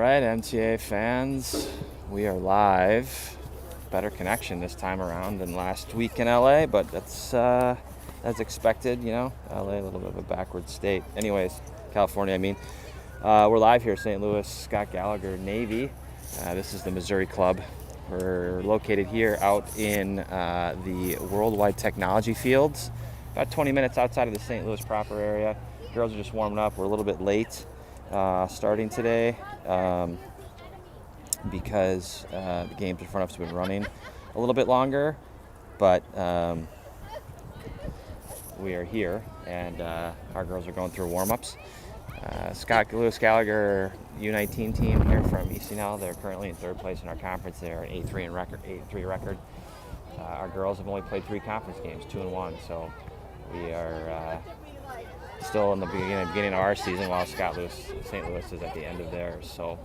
right, MTA fans, we are live. Better connection this time around than last week in LA, but that's as expected, you know. LA, a little bit of a backward state. Anyways, California, I mean. We're live here, St. Louis, Scott Gallagher Navy. This is the Missouri Club. We're located here out in the Worldwide Technology Fields, about 20 minutes outside of the St. Louis proper area. Girls are just warming up. We're a little bit late starting today because the games in front of us have been running a little bit longer, but we are here, and our girls are going through warm-ups. Scott Lewis Gallagher U19 team here from ECNL. They're currently in third place in our conference. They're an 8-3 record. Our girls have only played 3 conference games, 2-1. So we are still in the beginning of our season, while St. Louis is at the end of theirs. So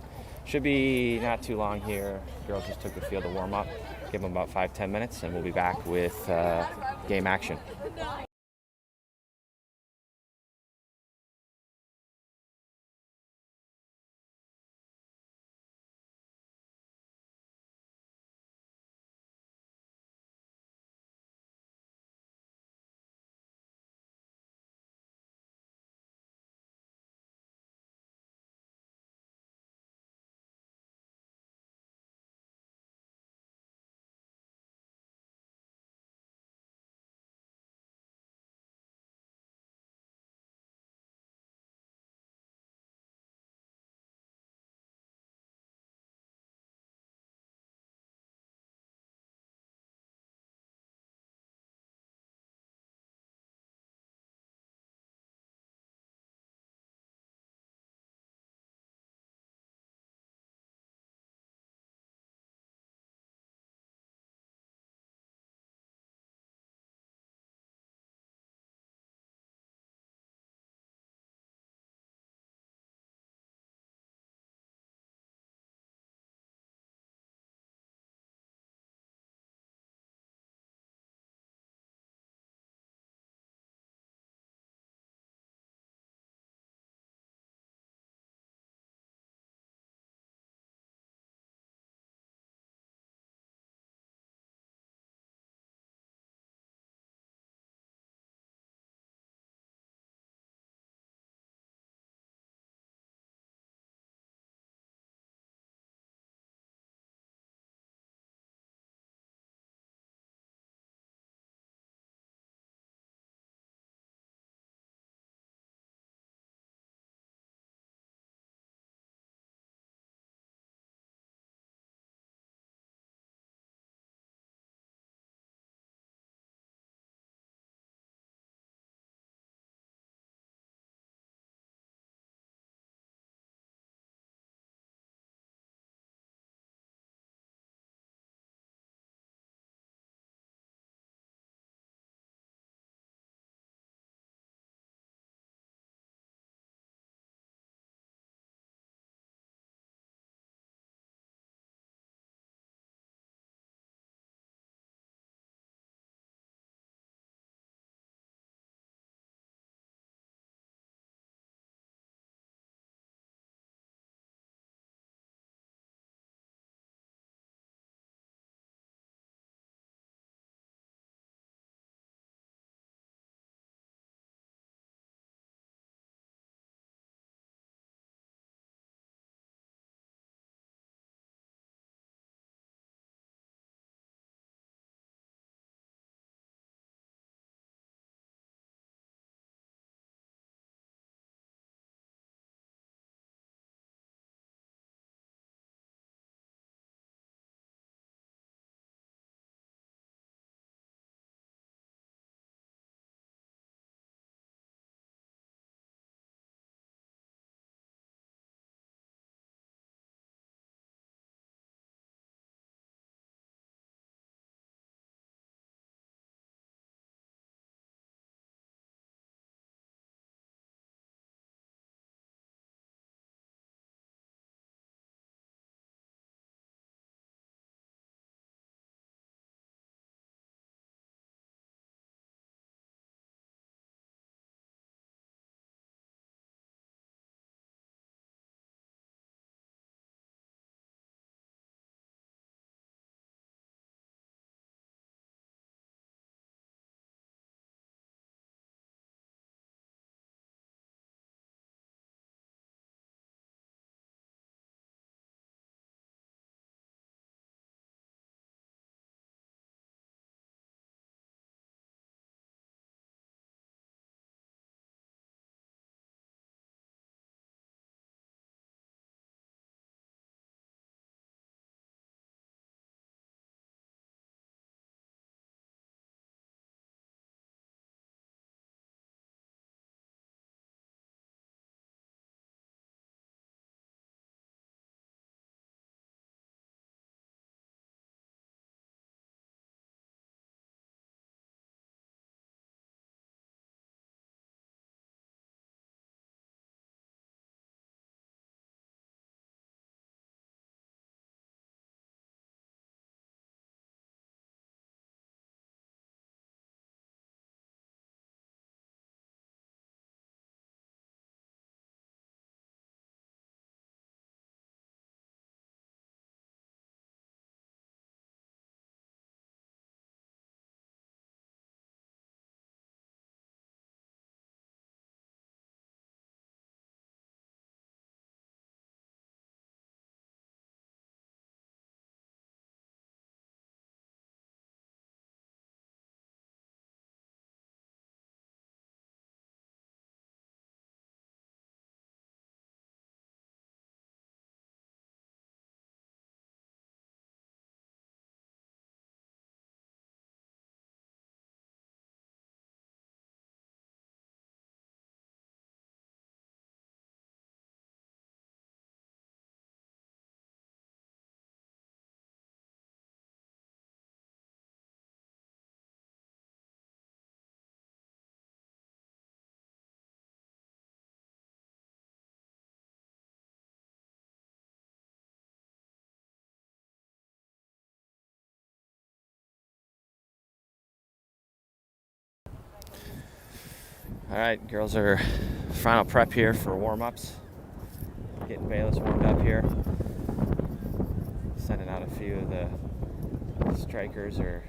should be not too long here. Girls just took the field to warm up. Give them about 5-10 minutes, and we'll be back with game action. All right, girls are final prep here for warm-ups. Getting Bayless warmed up here. Sending out a few of the strikers or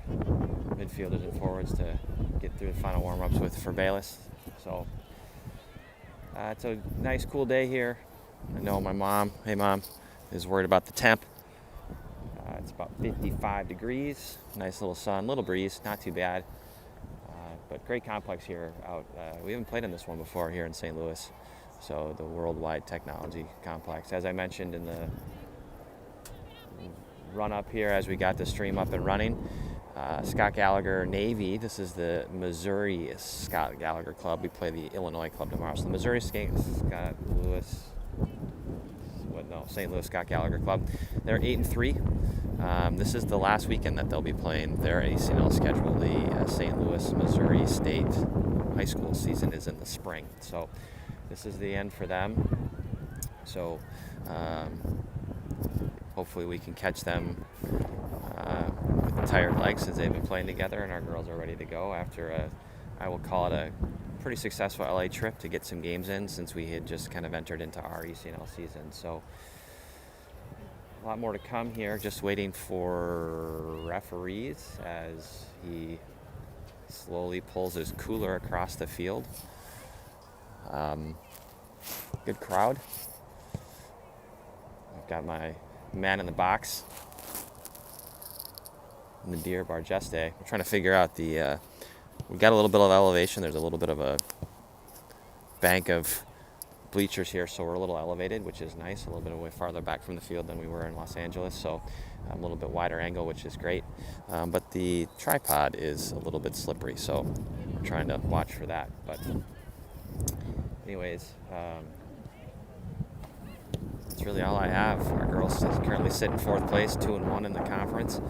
midfielders and forwards to get through the final warm-ups for Bayless. So it's a nice, cool day here. I know my mom, hey mom, is worried about the temp. It's about 55 degrees. Nice little sun, little breeze, not too bad. But great complex here out. We haven't played in this one before here in St. Louis. So the Worldwide Technology Complex. As I mentioned in the run up here as we got the stream up and running, Scott Gallagher Navy, this is the Missouri Scott Gallagher Club. We play the Illinois Club tomorrow. So the Missouri St. Louis Scott Gallagher Club. They're 8-3. This is the last weekend that they'll be playing their ECNL schedule. The St. Louis, Missouri State high school season is in the spring. So this is the end for them. So hopefully we can catch them with tired legs since they've been playing together, and our girls are ready to go after I will call it a pretty successful LA trip to get some games in since we had just kind of entered into our ECNL season. So a lot more to come here, just waiting for referees as he slowly pulls his cooler across the field. Good crowd. I've got my man in the box, Nadir Barjeste. We're trying to figure out we got a little bit of elevation. There's a little bit of a bank of bleachers here, so we're a little elevated, which is nice, a little bit way farther back from the field than we were in Los Angeles, so a little bit wider angle, which is great. But the tripod is a little bit slippery, so we're trying to watch for that. But anyways, that's really all I have. Our girls currently sit in 4th place, 2-1 in the conference,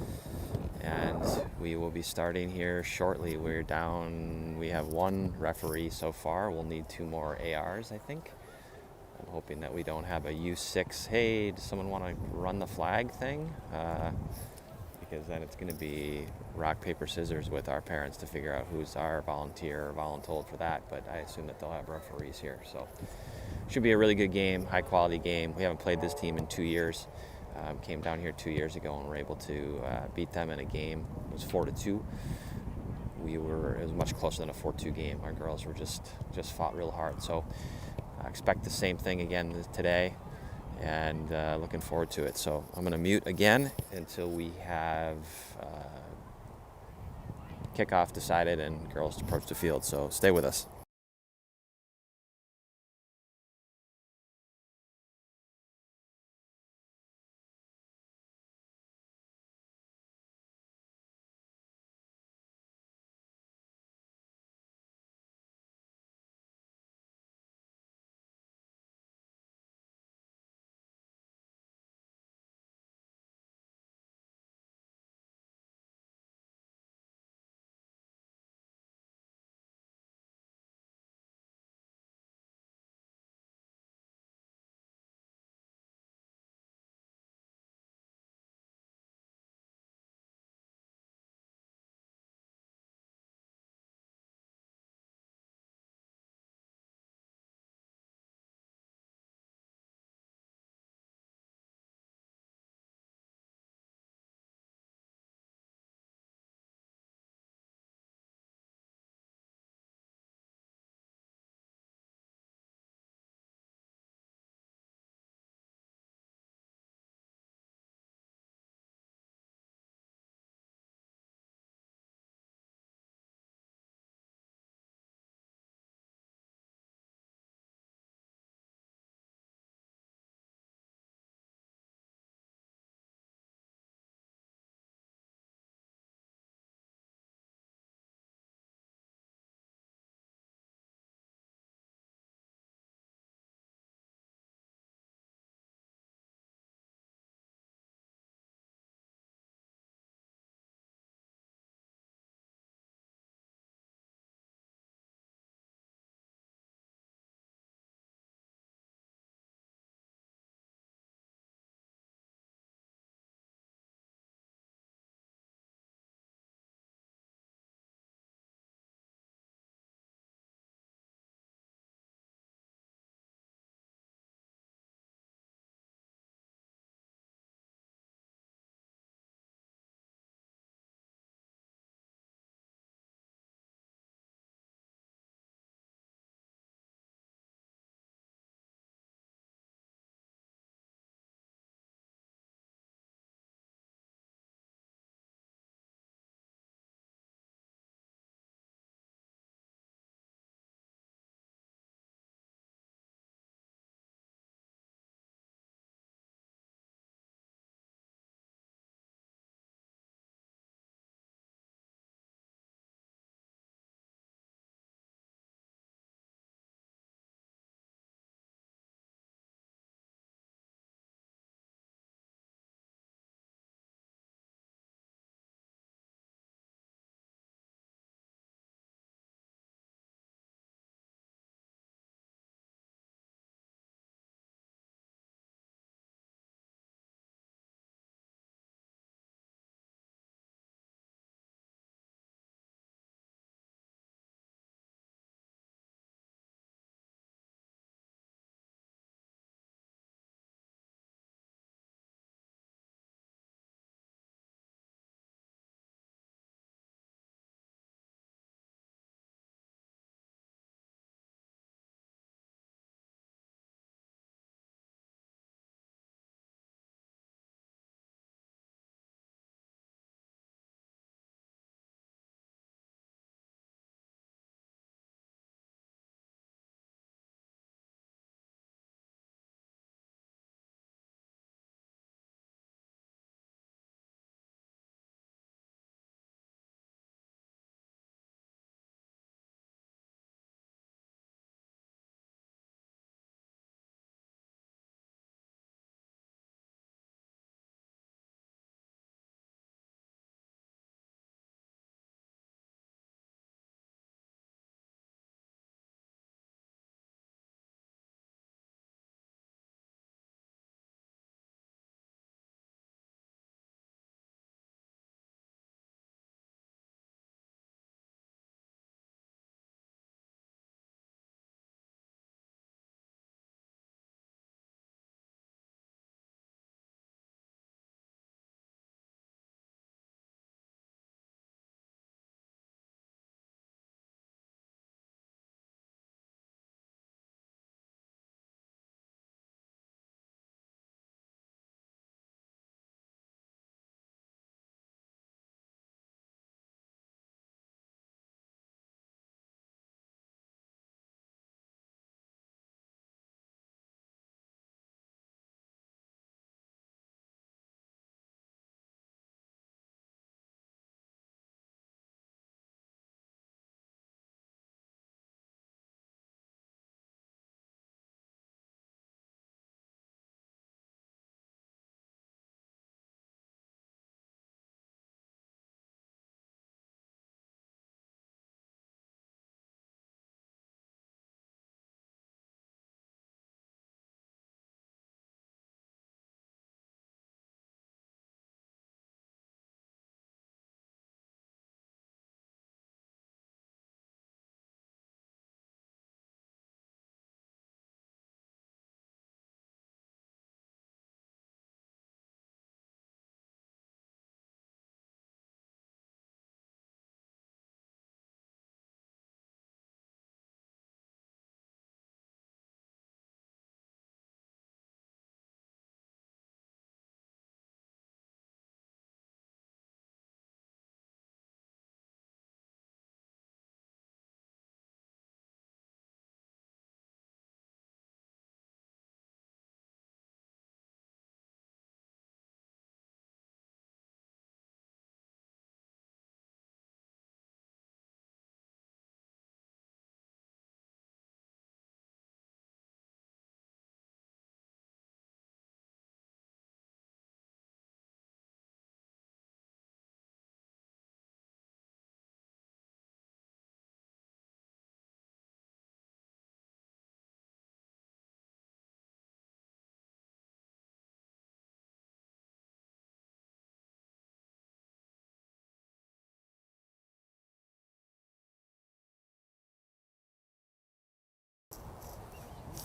and we will be starting here shortly. We have 1 referee so far. We'll need 2 more ARs, I think. I'm hoping that we don't have a U6, hey, does someone want to run the flag thing? Because then it's going to be rock, paper, scissors with our parents to figure out who's our volunteer or voluntold for that. But I assume that they'll have referees here. So should be a really good game, high quality game. We haven't played this team in 2 years. Came down here 2 years ago and were able to beat them in a game. It was 4-2. It was much closer than a 4-2 game. Our girls were just fought real hard. So I expect the same thing again today, and looking forward to it. So I'm going to mute again until we have kickoff decided and girls approach the field. So stay with us.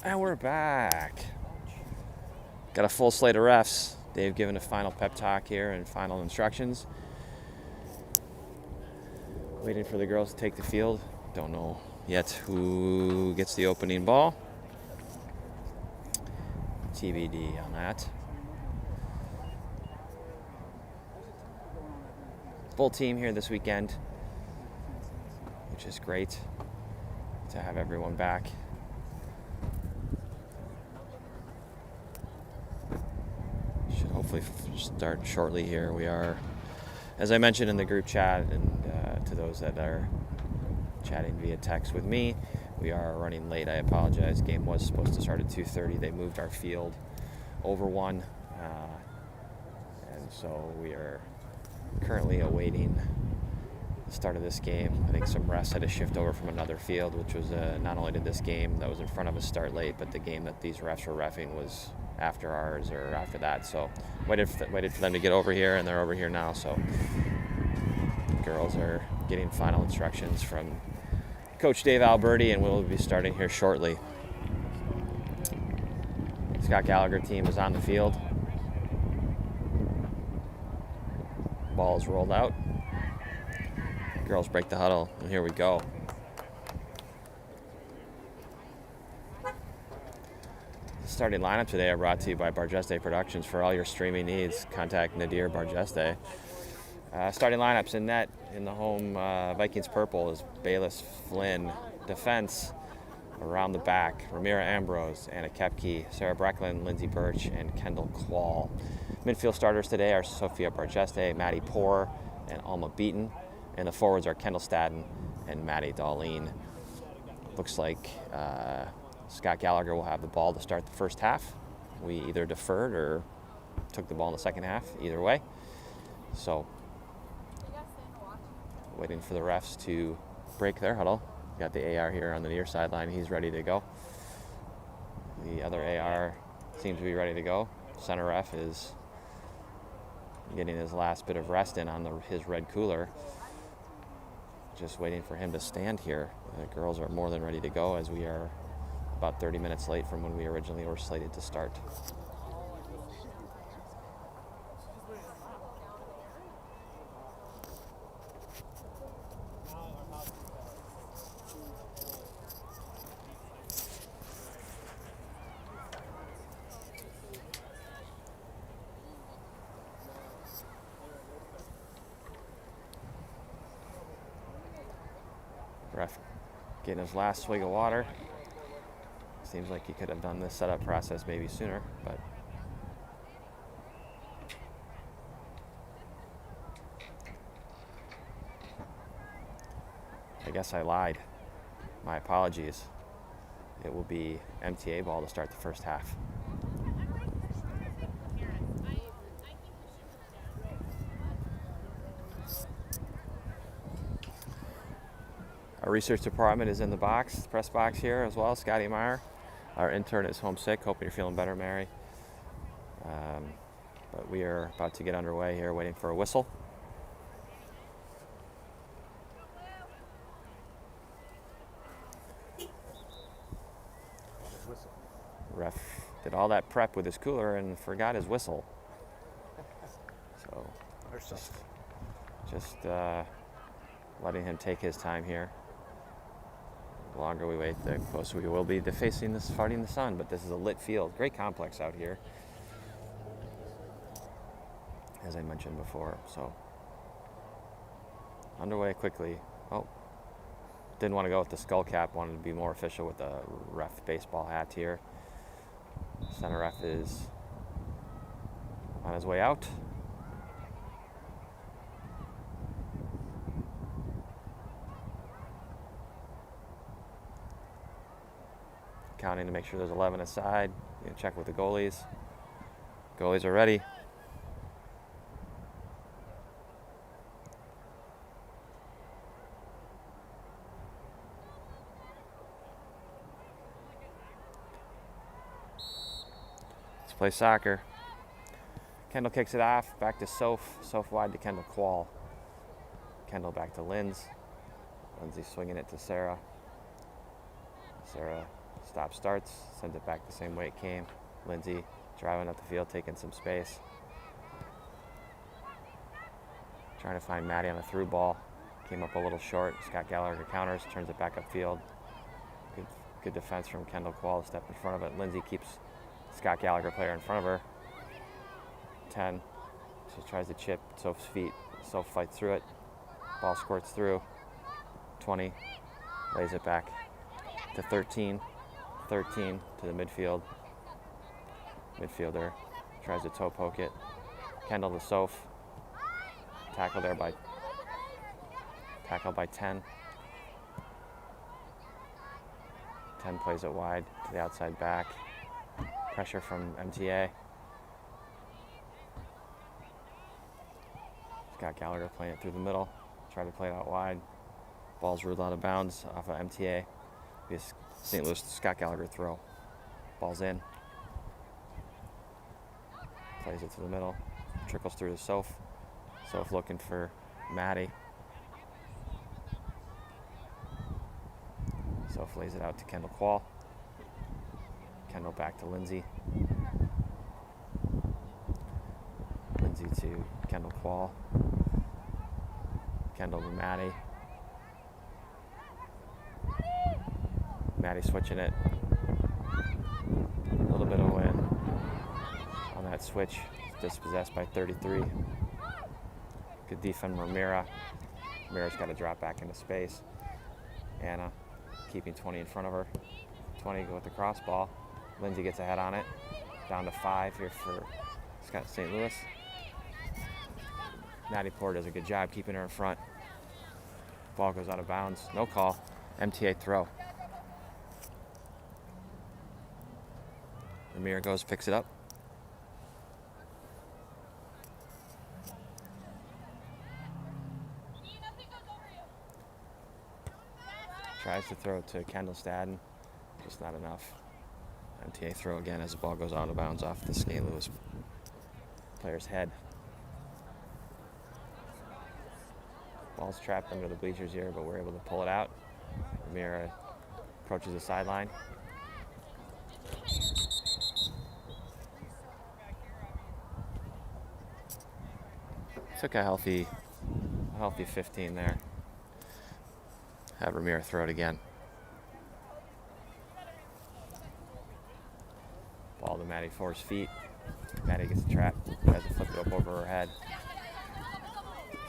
And we're back. Got a full slate of refs. They've given a final pep talk here and final instructions. Waiting for the girls to take the field. Don't know yet who gets the opening ball. TBD on that. Full team here this weekend, which is great to have everyone back. Should hopefully start shortly here. We are, as I mentioned in the group chat, and to those that are chatting via text with me, we are running late. I apologize. Game was supposed to start at 2:30. They moved our field over one, and so we are currently awaiting the start of this game. I think some refs had to shift over from another field, which was not only did this game that was in front of us start late, but the game that these refs were reffing was after ours or after that. So waited for them to get over here, and they're over here now. So the girls are getting final instructions from Coach Dave Alberti, and we'll be starting here shortly. Scott Gallagher team is on the field. Ball is rolled out. Girls break the huddle, and here we go. The starting lineup today are brought to you by Bargeste Productions. For all your streaming needs, contact Nadir Bargeste. Starting lineups in net in the home Vikings purple is Bayless Flynn. Defense around the back, Ramira Ambrose, Anna Kepke, Sarah Brecklin, Lindsay Birch, and Kendall Quall. Midfield starters today are Sophia Bargeste, Maddie Poor, and Alma Beaton. And the forwards are Kendall Stadden and Maddie Darlene. Looks like Scott Gallagher will have the ball to start the first half. We either deferred or took the ball in the second half, either way. So, waiting for the refs to break their huddle. Got the AR here on the near sideline. He's ready to go. The other AR seems to be ready to go. Center ref is getting his last bit of rest in on his red cooler. Just waiting for him to stand here. The girls are more than ready to go, as we are about 30 minutes late from when we originally were slated to start. Ref getting his last swig of water. Seems like he could have done this setup process maybe sooner, but I guess I lied. My apologies. It will be MTA ball to start the first half. Our research department is in the box, press box here as well. Scotty Meyer, our intern, is homesick. Hoping you're feeling better, Mary. But we are about to get underway here, waiting for a whistle. Ref did all that prep with his cooler and forgot his whistle. So just letting him take his time here. The longer we wait, the closer we will be to fighting the sun. But this is a lit field. Great complex out here, as I mentioned before. So underway quickly. Oh, didn't want to go with the skull cap. Wanted to be more official with the ref baseball hat here. Center ref is on his way out. Counting to make sure there's 11 aside. Check with the goalies. Goalies are ready. Let's play soccer. Kendall kicks it off. Back to Soph. Soph wide to Kendall Quall. Kendall back to Lindsay. Lindsay swinging it to Sarah. Sarah Stop starts, sends it back the same way it came. Lindsay driving up the field, taking some space. Trying to find Maddie on a through ball. Came up a little short. Scott Gallagher counters, turns it back upfield. Good defense from Kendall Quall to step in front of it. Lindsay keeps Scott Gallagher player in front of her. 10. She tries to chip Soph's feet. Soph fights through it. Ball squirts through. 20. Lays it back to 13. 13 to the midfield. Midfielder tries to toe poke it. Kendall to Soph. Tackled by 10. 10 plays it wide to the outside back. Pressure from MTA. Scott Gallagher playing it through the middle. Try to play it out wide. Ball's ruled out of bounds off of MTA. Because St. Louis Scott Gallagher throw. Ball's in. Plays it to the middle. Trickles through to Soph. Soph looking for Maddie. Soph lays it out to Kendall Quall. Kendall back to Lindsay. Lindsay to Kendall Quall. Kendall to Maddie. Maddie switching it. A little bit of win on that switch. Dispossessed by 33. Good defense from Ramira. Ramira's got to drop back into space. Anna keeping 20 in front of her. 20 go with the cross ball. Lindsay gets ahead on it. Down to 5 here for Scott St. Louis. Maddie Porter does a good job keeping her in front. Ball goes out of bounds. No call. MTA throw. Ramira goes, picks it up. Tries to throw it to Kendall Stadden. Just not enough. MTA throw again as the ball goes out of bounds off the St. Louis player's head. Ball's trapped under the bleachers here, but we're able to pull it out. Ramira approaches the sideline. Took a healthy 15 there. Have Ramira throw it again. Ball to Maddie Forrest's feet. Maddie gets trapped. Tries to flip it up over her head.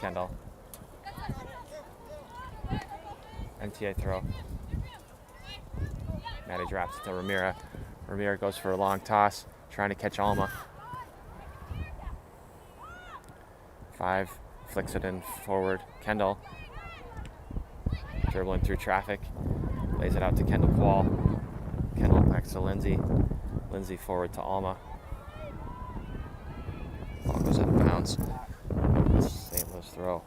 Kendall. MTA throw. Maddie drops it to Ramira. Ramira goes for a long toss, trying to catch Alma. 5 flicks it in forward. Kendall dribbling through traffic, lays it out to Kendall Quall. Kendall back to Lindsay. Lindsay forward to Alma. Ball goes out of bounds. St. Louis throw.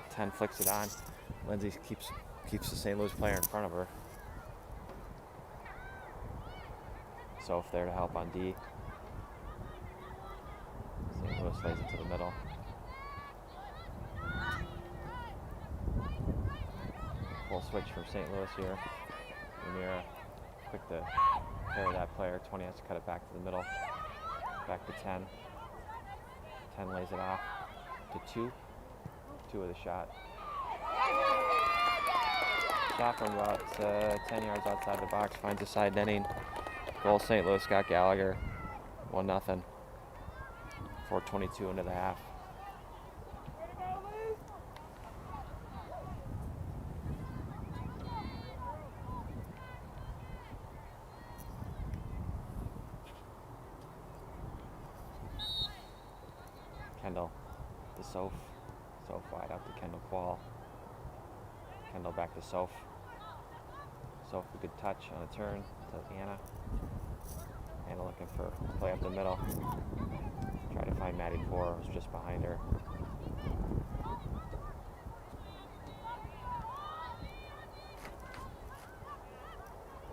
Ten flicks it on. Lindsay keeps the St. Louis player in front of her. Soph there to help on D. St. Louis lays it to the middle. Full switch from St. Louis here. Ramira quick to pair that player. 20 has to cut it back to the middle. Back to 10. 10 lays it off to 2. 2 with a shot. Shot from about 10 yards outside the box. Finds a side netting. Goal St. Louis, Scott Gallagher. 1-0. 4:22 into the half. Kendall to Soph. Soph wide out to Kendall Quall. Kendall back to Soph. Soph a good touch on a turn to Anna. Anna looking for play up the middle. Try to find Maddie Poor, who's just behind her.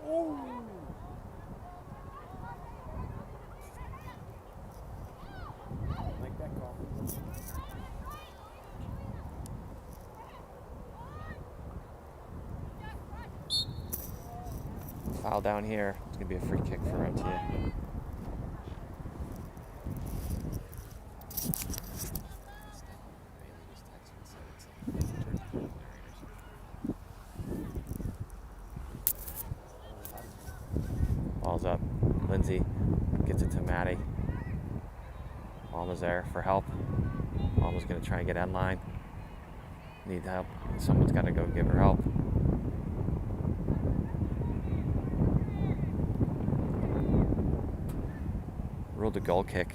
Ooh. Like that call. Foul down here. It's going to be a free kick for MTA. Ball's up. Lindsay gets it to Maddie. Alma's there for help. Alma's going to try and get end line. Need help. Someone's got to go give her help. Ruled a goal kick.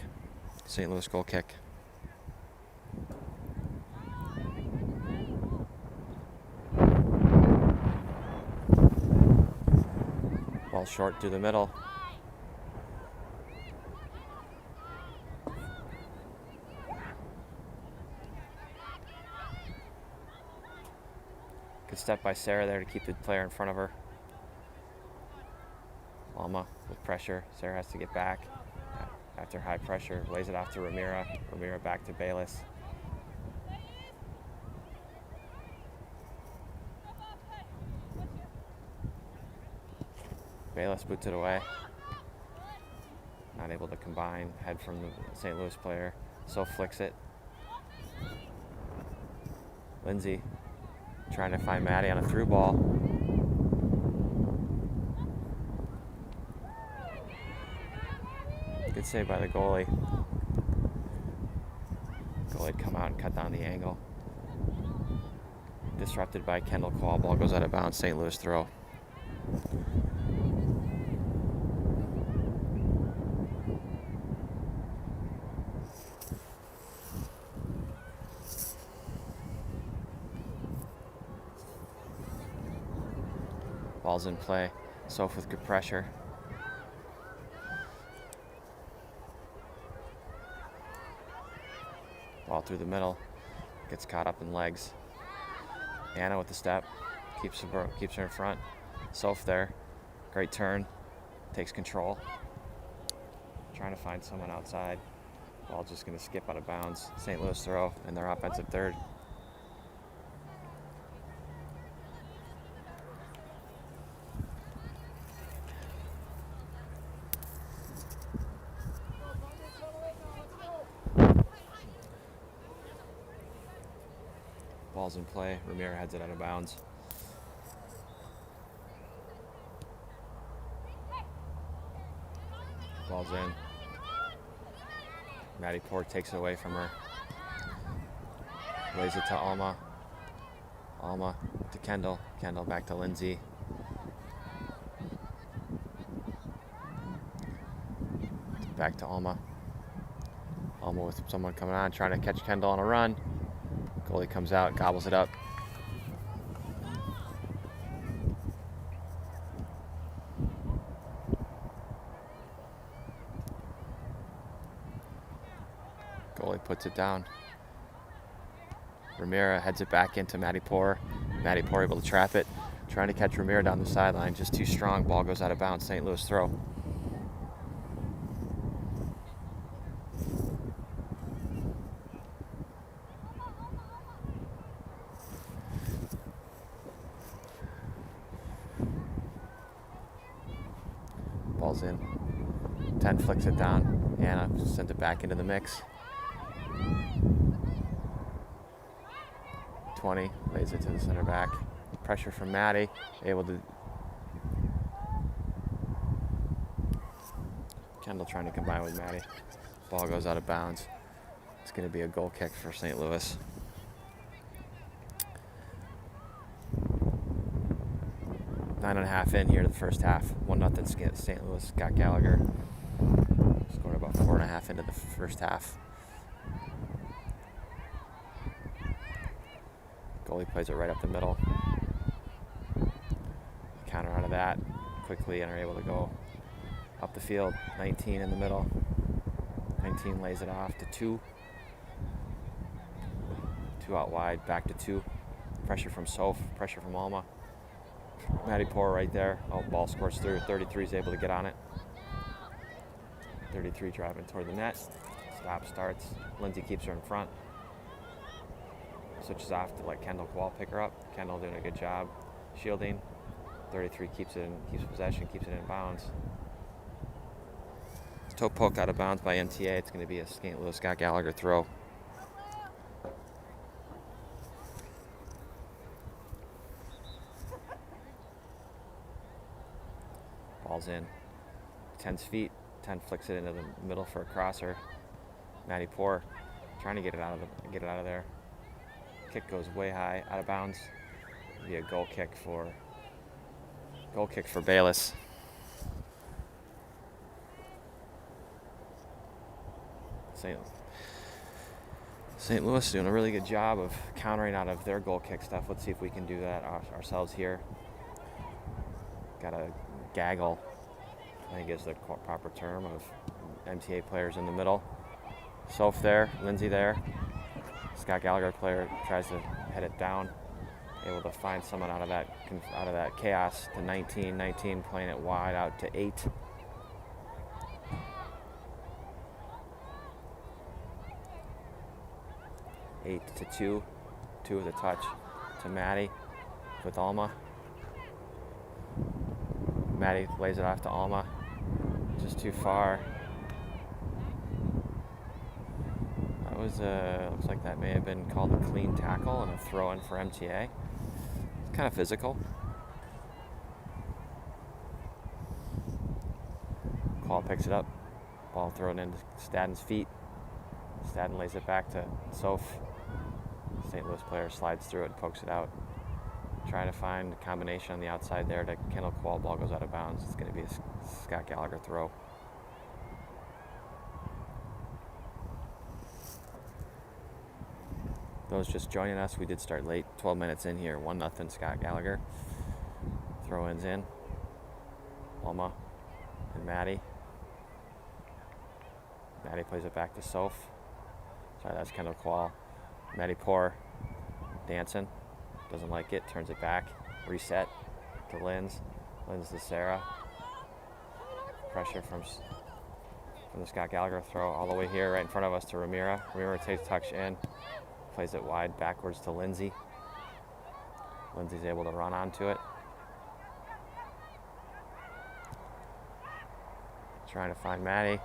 St. Louis goal kick. Ball short through the middle. Good step by Sarah there to keep the player in front of her. Alma with pressure. Sarah has to get back. After high pressure, lays it off to Ramira. Ramira back to Bayless. Bayless boots it away. Not able to combine. Head from the St. Louis player. So flicks it. Lindsay trying to find Maddie on a through ball. Good save by the goalie. Goalie'd come out and cut down the angle. Disrupted by Kendall Call. Ball goes out of bounds. St. Louis throw. Ball's in play. Soph with good pressure. Ball through the middle. Gets caught up in legs. Anna with the step. Keeps her in front. Soph there. Great turn. Takes control. Trying to find someone outside. Ball just going to skip out of bounds. St. Louis throw in their offensive third. Ball's in play. Ramira heads it out of bounds. Ball's in. Maddie Port takes it away from her. Lays it to Alma. Alma to Kendall. Kendall back to Lindsay. Back to Alma. Alma with someone coming on, trying to catch Kendall on a run. Goalie comes out, gobbles it up. Goalie puts it down. Ramira heads it back into Maddie Poor. Maddie Poor able to trap it. Trying to catch Ramira down the sideline, just too strong. Ball goes out of bounds. St. Louis throw. Ball's in. 10 flicks it down. Anna sent it back into the mix. 20 lays it to the center back. Pressure from Maddie. Able to. Kendall trying to combine with Maddie. Ball goes out of bounds. It's going to be a goal kick for St. Louis. Nine and a half in here to the first half. 1-0 St. Louis. Scott Gallagher scored about 4.5 into the first half. Goalie plays it right up the middle. Counter out of that quickly and are able to go up the field. 19 in the middle. 19 lays it off to 2. 2 out wide, back to 2. Pressure from Soph, pressure from Alma. Maddie Poor right there. Oh, ball scores through. 33 is able to get on it. 33 driving toward the net. Stop, starts. Lindsay keeps her in front. Switches off to let Kendall Kowal pick her up. Kendall doing a good job shielding. 33 keeps possession, keeps it in bounds. Toe poked out of bounds by MTA. It's going to be a St. Louis Scott Gallagher throw. Ball's in. 10's feet. 10 flicks it into the middle for a crosser. Matty Poor trying to get it out of there. Kick goes way high, out of bounds. It'll be a goal kick for Bayless. St. Louis doing a really good job of countering out of their goal kick stuff. Let's see if we can do that ourselves here. Got a gaggle, I think is the proper term, of MTA players in the middle. Soph there, Lindsay there. Scott Gallagher player tries to head it down, able to find someone out of that chaos to 19 playing it wide out to 8. Eight to 2 with a touch to Maddie with Alma. Maddie lays it off to Alma, just too far. That was looks like that may have been called a clean tackle and a throw in for MTA. It's kind of physical. Call picks it up, ball thrown into Stadden's feet. Stadden lays it back to Soph. St. Louis player slides through it and pokes it out. Trying to find a combination on the outside there to Kendall Quall. Ball goes out of bounds. It's going to be a Scott Gallagher throw. Those just joining us, we did start late, 12 minutes in here. 1-0 Scott Gallagher. Throw-ins in. Alma and Maddie. Maddie plays it back to Soph. Sorry, that's Kendall Quall. Matty Poor dancing, doesn't like it, turns it back, reset to Linz to Sarah. Pressure from the Scott Gallagher throw all the way here right in front of us to Ramira. Ramira takes touch in, plays it wide backwards to Lindsay. Lindsay's able to run onto it. Trying to find Maddie.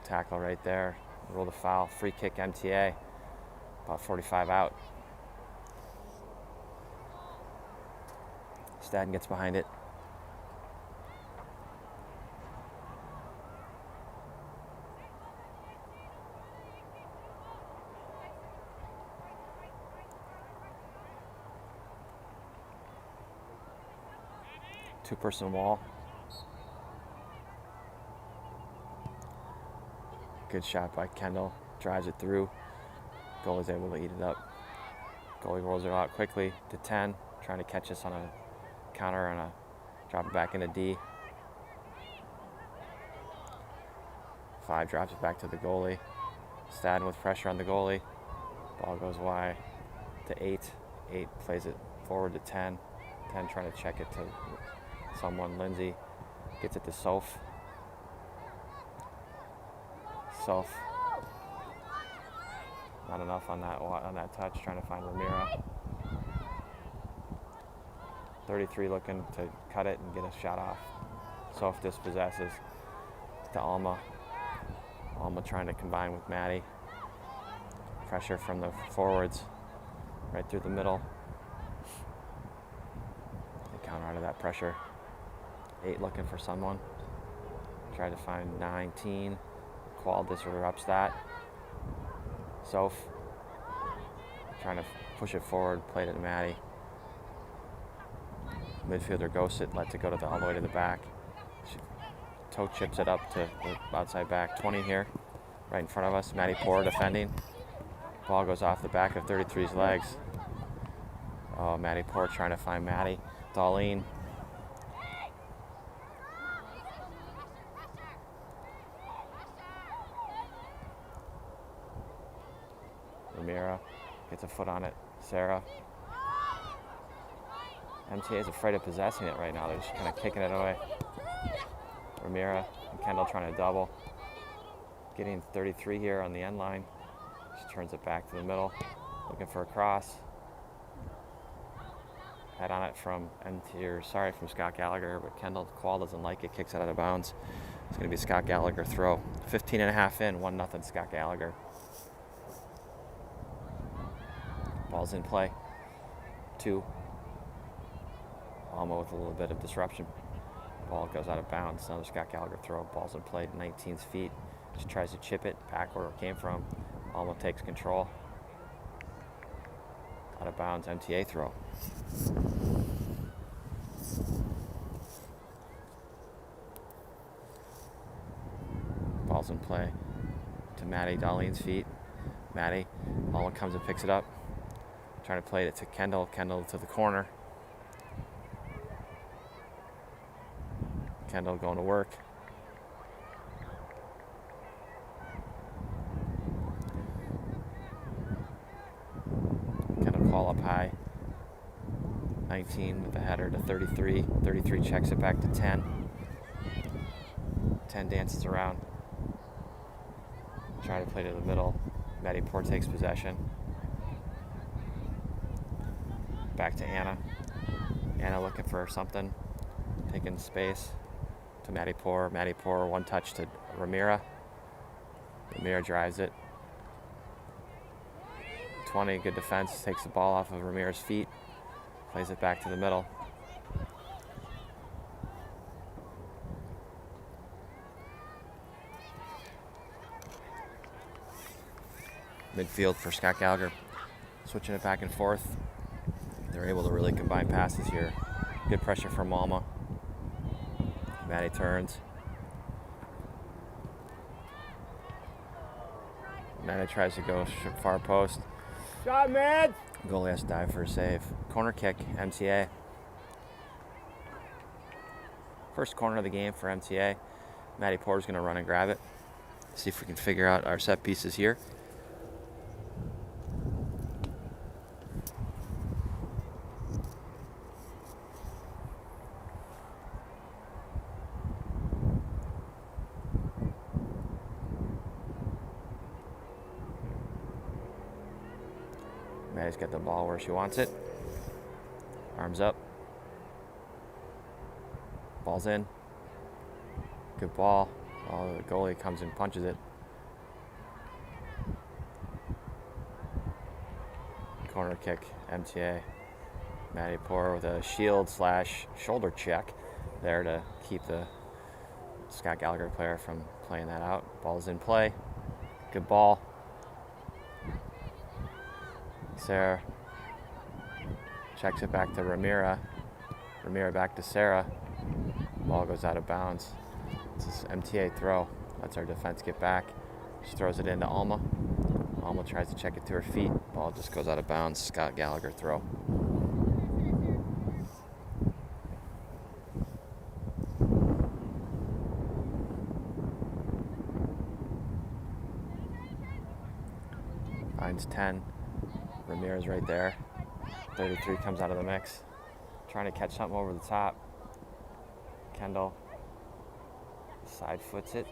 Tackle right there, rule the foul, free kick MTA, about 45 out. Stadden gets behind it. Two-person wall. Good shot by Kendall, drives it through. Goalie's able to eat it up. Goalie rolls it out quickly to 10, trying to catch us on a counter and drop it back into D. 5 drops it back to the goalie. Stadden with pressure on the goalie. Ball goes wide to 8. 8 plays it forward to 10. 10 trying to check it to someone. Lindsay gets it to Soph. Soph, not enough on that touch, trying to find Ramira. 33 looking to cut it and get a shot off. Soph dispossesses to Alma. Alma trying to combine with Maddie. Pressure from the forwards right through the middle. They counter out of that pressure. 8 looking for someone. Try to find 19. Quall disrupts that. Soph trying to push it forward, played it to Maddie. Midfielder ghosts it, lets it go all the way to the back. She toe chips it up to the outside back. 20 here, right in front of us. Matty Poor defending. Ball goes off the back of 33's legs. Oh, Matty Poor trying to find Maddie. Darlene. Ramira gets a foot on it. Sarah. MTA is afraid of possessing it right now. They're just kind of kicking it away. Ramira and Kendall trying to double. getting 33 here on the end line. Just turns it back to the middle, looking for a cross. Head on it from from Scott Gallagher, but Kendall Quall doesn't like it, kicks it out of bounds. It's going to be a Scott Gallagher throw. 15.5 in, 1-0 Scott Gallagher. Ball's in play. 2. Alma with a little bit of disruption. Ball goes out of bounds. Another Scott Gallagher throw. Ball's in play, 19 feet. Just tries to chip it back where it came from. Alma takes control. Out of bounds, MTA throw. Ball's in play to Maddie, Darlene's feet. Maddie, Alma comes and picks it up. Trying to play it to Kendall. Kendall to the corner. Kendall going to work. Kendall Quall up high. 19 with the header to 33. 33 checks it back to 10. 10 dances around. Trying to play to the middle. Maddie Poor takes possession. Back to Anna. Anna looking for something. Taking space to Maddie Poor. Maddie Poor, one touch to Ramira. Ramira drives it. 20, good defense. Takes the ball off of Ramira's feet. Plays it back to the middle. Midfield for Scott Gallagher. Switching it back and forth. They're able to really combine passes here. Good pressure from Alma. Maddie turns. Maddie tries to go far post. Shot, man! Goalie has to dive for a save. Corner kick, MTA. First corner of the game for MTA. Maddie Poor's going to run and grab it. See if we can figure out our set pieces here. Maddie's got the ball where she wants it. Arms up. Ball's in. Good ball. Oh, the goalie comes and punches it. Corner kick, MTA. Maddie Poor with a shield/shoulder check there to keep the Scott Gallagher player from playing that out. Ball's in play. Good ball. Sarah checks it back to Ramira. Ramira back to Sarah. Ball goes out of bounds. It's an MTA throw. Lets our defense get back. She throws it into Alma. Alma tries to check it to her feet. Ball just goes out of bounds. Scott Gallagher throw. Finds 10. Ramirez right there. 33 comes out of the mix. Trying to catch something over the top. Kendall side foots it.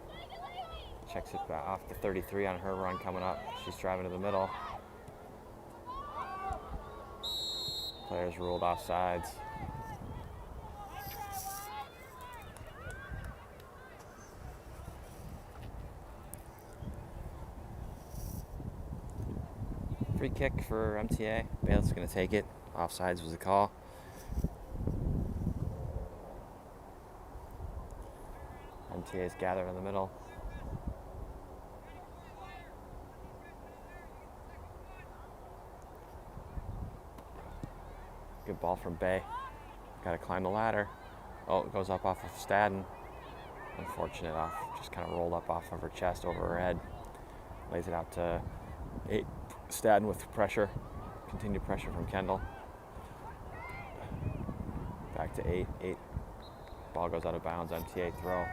Checks it back off to 33 on her run coming up. She's driving to the middle. Players ruled off sides. Free kick for MTA. Bailiff's going to take it. Offsides was the call. MTA's gathered in the middle. Good ball from Bay. Got to climb the ladder. Oh, it goes up off of Stadden. Unfortunate off. Just kind of rolled up off of her chest over her head. Lays it out to 8. Stadden with pressure. Continued pressure from Kendall. Back to 8. 8. Ball goes out of bounds. MTA throw.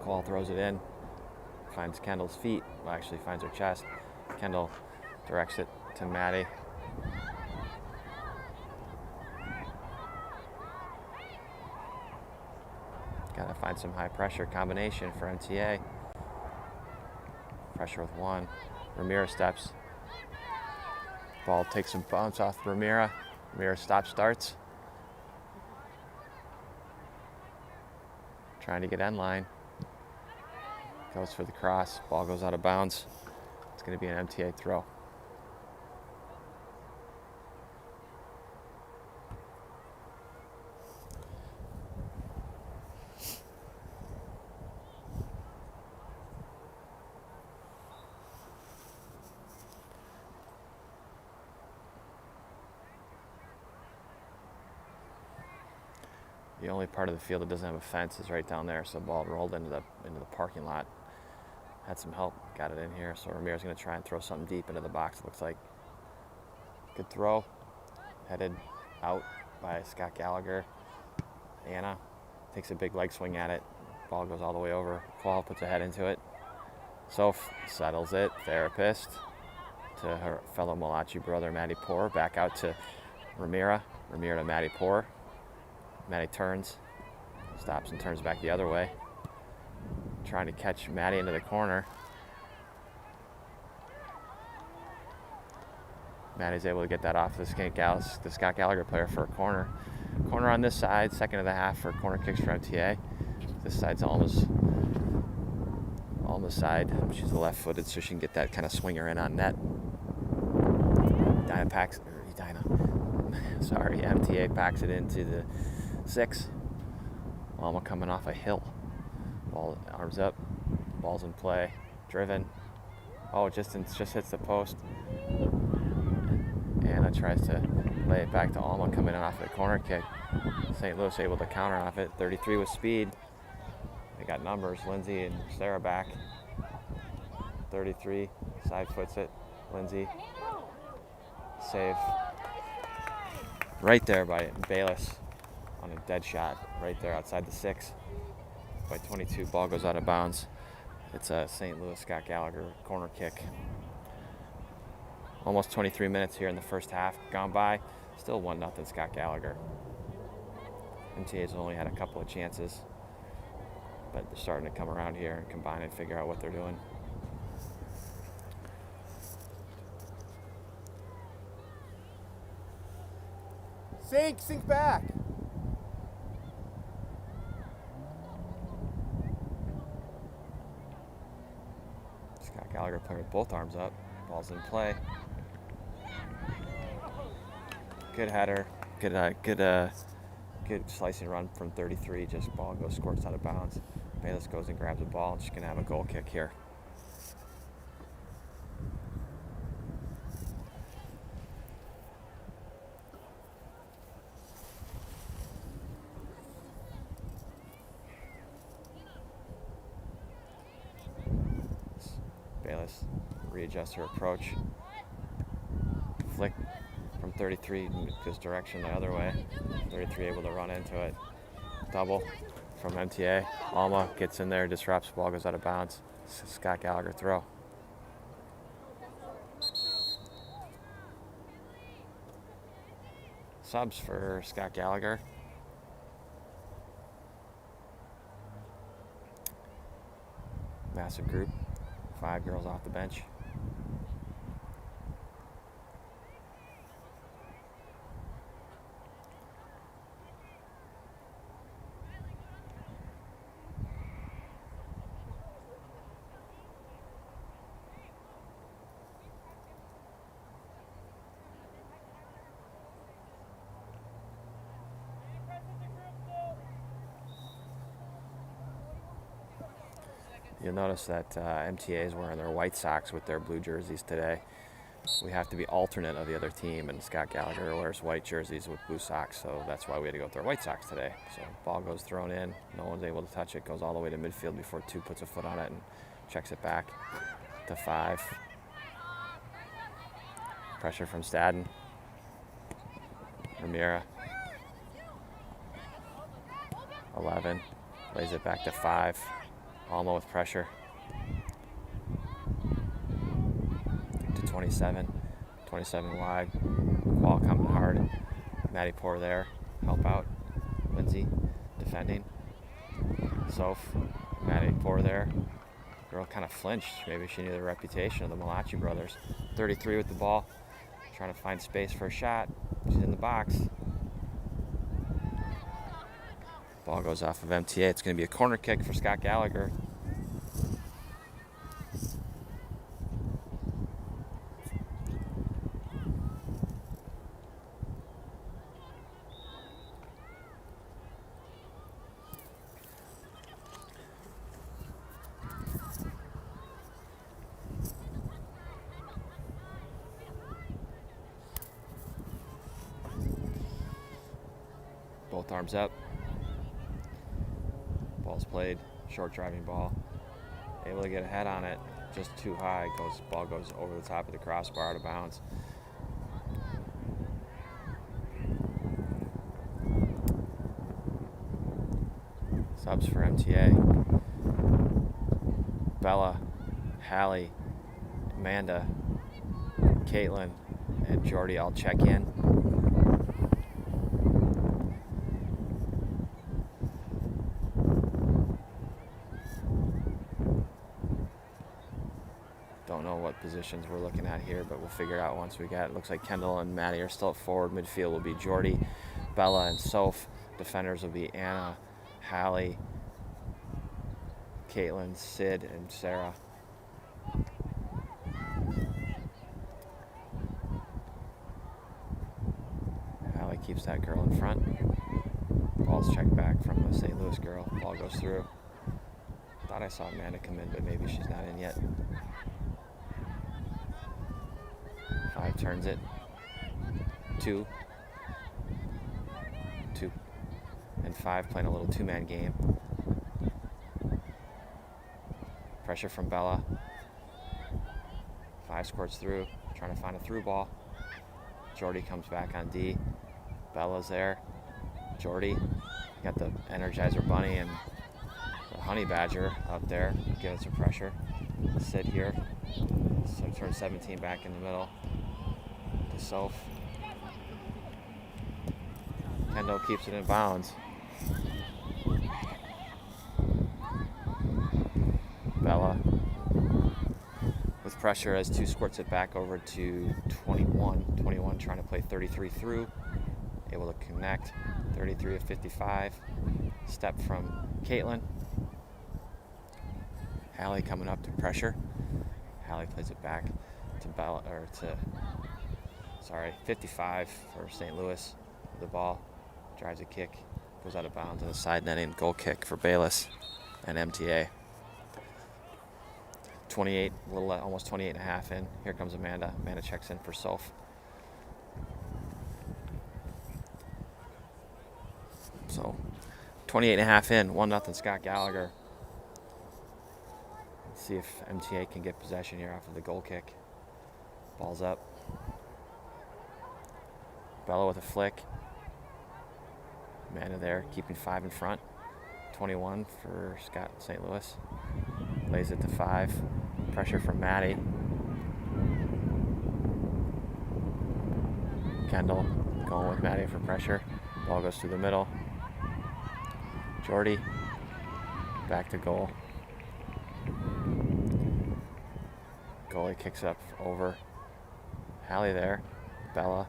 Quall throws it in. Finds Kendall's feet. Well, actually finds her chest. Kendall directs it to Maddie. find some high pressure combination for MTA. Pressure with one. Ramira steps. Ball takes some bounce off Ramira. Ramira stops, starts. Trying to get end line. Goes for the cross. Ball goes out of bounds. It's going to be an MTA throw. The only part of the field that doesn't have a fence is right down there, so the ball rolled into the parking lot. Had some help, got it in here, so Ramirez going to try and throw something deep into the box, it looks like. Good throw, headed out by Scott Gallagher. Anna takes a big leg swing at it. Ball goes all the way over. Qual puts a head into it. Soph settles it, therapist, to her fellow Malachi brother, Matty Poor. Back out to Ramira. Ramira to Matty Poor. Matty turns, stops and turns back the other way. Trying to catch Matty into the corner. Matty's able to get that off the Scott Gallagher player for a corner. Corner on this side, second of the half for corner kicks for MTA. This side's Alma's side. She's left-footed, so she can get that kind of swinger in on net. MTA packs it into the 6. Alma coming off a hill. Ball, arms up, ball's in play, driven. Oh, it just hits the post. Anna tries to lay it back to Alma coming in off the corner kick. St. Louis able to counter off it. 33 with speed. They got numbers. Lindsay and Sarah back. 33, side foots it. Lindsay. Save. Right there by Bayless on a dead shot. Right there outside the 6. By 22, ball goes out of bounds. It's a St. Louis Scott Gallagher corner kick. Almost 23 minutes here in the first half gone by. Still 1-0 Scott Gallagher. MTA's only had a couple of chances, but they're starting to come around here and combine and figure out what they're doing. Sink back. Scott Gallagher playing with both arms up. Ball's in play. Good header. Good slicing run from 33. Just ball goes squirts out of bounds. Bayless goes and grabs the ball, and she's gonna have a goal kick here. Bayless readjusts her approach. Flick from 33, goes direction the other way. 33 able to run into it. Double from MTA. Alma gets in there, disrupts, ball goes out of bounds. Scott Gallagher throw. Subs for Scott Gallagher. Massive group. 5 girls off the bench. You'll notice that MTA is wearing their white socks with their blue jerseys today. We have to be alternate of the other team, and Scott Gallagher wears white jerseys with blue socks, so that's why we had to go with our white socks today. So ball goes thrown in, no one's able to touch it, goes all the way to midfield before 2 puts a foot on it and checks it back to 5. Pressure from Stadden. Ramira. 11, lays it back to 5. Alma with pressure. To 27. 27 wide. Ball coming hard. Matty Poor there. Help out. Lindsay defending. Soph, Maddie Poor there. Girl kind of flinched. Maybe she knew the reputation of the Malachi brothers. 33 with the ball, trying to find space for a shot. She's in the box. Ball goes off of MTA. It's going to be a corner kick for Scott Gallagher. Both arms up. Ball's played. Short driving ball. Able to get a head on it. Just too high. Ball goes over the top of the crossbar out of bounds. Subs for MTA. Bella, Hallie, Amanda, Caitlin, and Jordy all check in. Don't know what positions we're looking at here, but we'll figure it out once we get it. Looks like Kendall and Maddie are still at forward. Midfield will be Jordy, Bella, and Soph. Defenders will be Anna, Hallie, Caitlin, Sid, and Sarah. Hallie keeps that girl in front. Ball's checked back from the St. Louis girl. Ball goes through. Thought I saw Amanda come in, but maybe she's not in yet. 5 turns it. 2. 2. And 5 playing a little 2-man game. Pressure from Bella. 5 squirts through, trying to find a through ball. Jordy comes back on D. Bella's there. Jordy got the Energizer Bunny and the Honey Badger up there, giving some pressure. Sid here. So turn 17 back in the middle to Soph. Kendall keeps it in bounds. Bella with pressure as 2 squirts it back over to 21. 21 trying to play 33 through. Able to connect. 33 of 55. Step from Caitlin. Hallie coming up to pressure. Hallie plays it back to Bella, 55 for St. Louis. The ball drives a kick, goes out of bounds on the side netting. Goal kick for Bayless and MTA. 28, almost 28 and a half in. Here comes Amanda. Amanda checks in for Soph. So 28 and a half in, 1-0 Scott Gallagher. Let's see if MTA can get possession here after the goal kick. Ball's up. Bella with a flick. Amanda there, keeping 5 in front. 21 for Scott St. Louis. Lays it to 5. Pressure from Maddie. Kendall going with Maddie for pressure. Ball goes through the middle. Jordy back to goal. Goalie kicks up over. Hallie there. Bella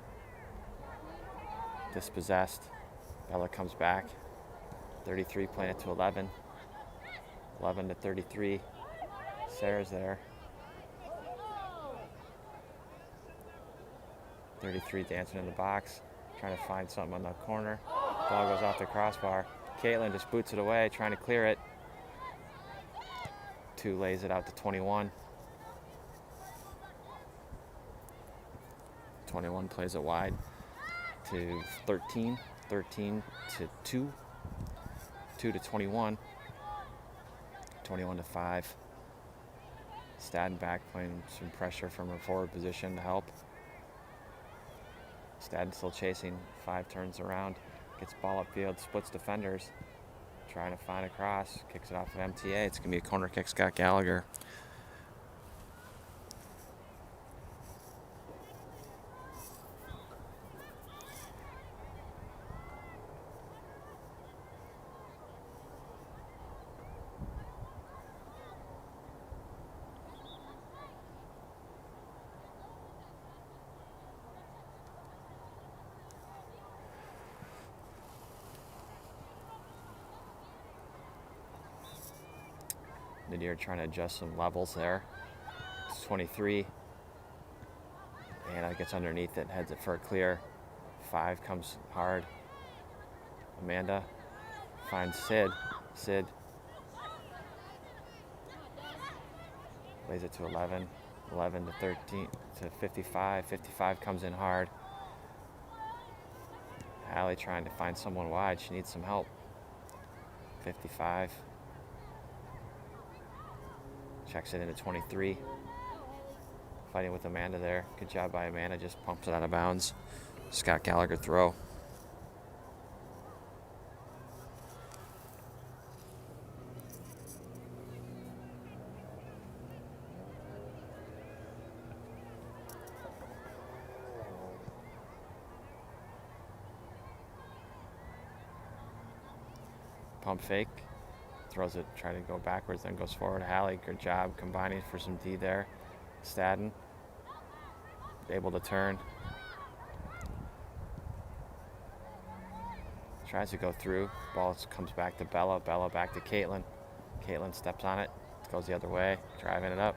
dispossessed. Bella comes back. 33 playing it to 11. 11 to 33. Sarah's there. 33 dancing in the box, trying to find something on the corner. Ball goes off the crossbar. Caitlin just boots it away, trying to clear it. 2 lays it out to 21. 21 plays it wide to 13. 13 to 2. 2 to 21. 21 to 5. Stadden back playing some pressure from her forward position to help. Stadden still chasing. 5 turns around. Gets ball upfield, splits defenders. Trying to find a cross. Kicks it off of MTA. It's going to be a corner kick, Scott Gallagher. Nadir trying to adjust some levels there. It's 23. Anna gets underneath it, heads it for a clear. 5 comes hard. Amanda finds Sid. Sid lays it to 11. 11 to 13 to 55. 55 comes in hard. Allie trying to find someone wide. She needs some help. 55. Checks it into 23. Fighting with Amanda there. Good job by Amanda. Just pumps it out of bounds. Scott Gallagher throw. Pump fake. Throws it, trying to go backwards, then goes forward. Hallie, good job combining for some D there. Stadden able to turn. Tries to go through. Ball comes back to Bella. Bella back to Caitlin. Caitlin steps on it. Goes the other way. Driving it up.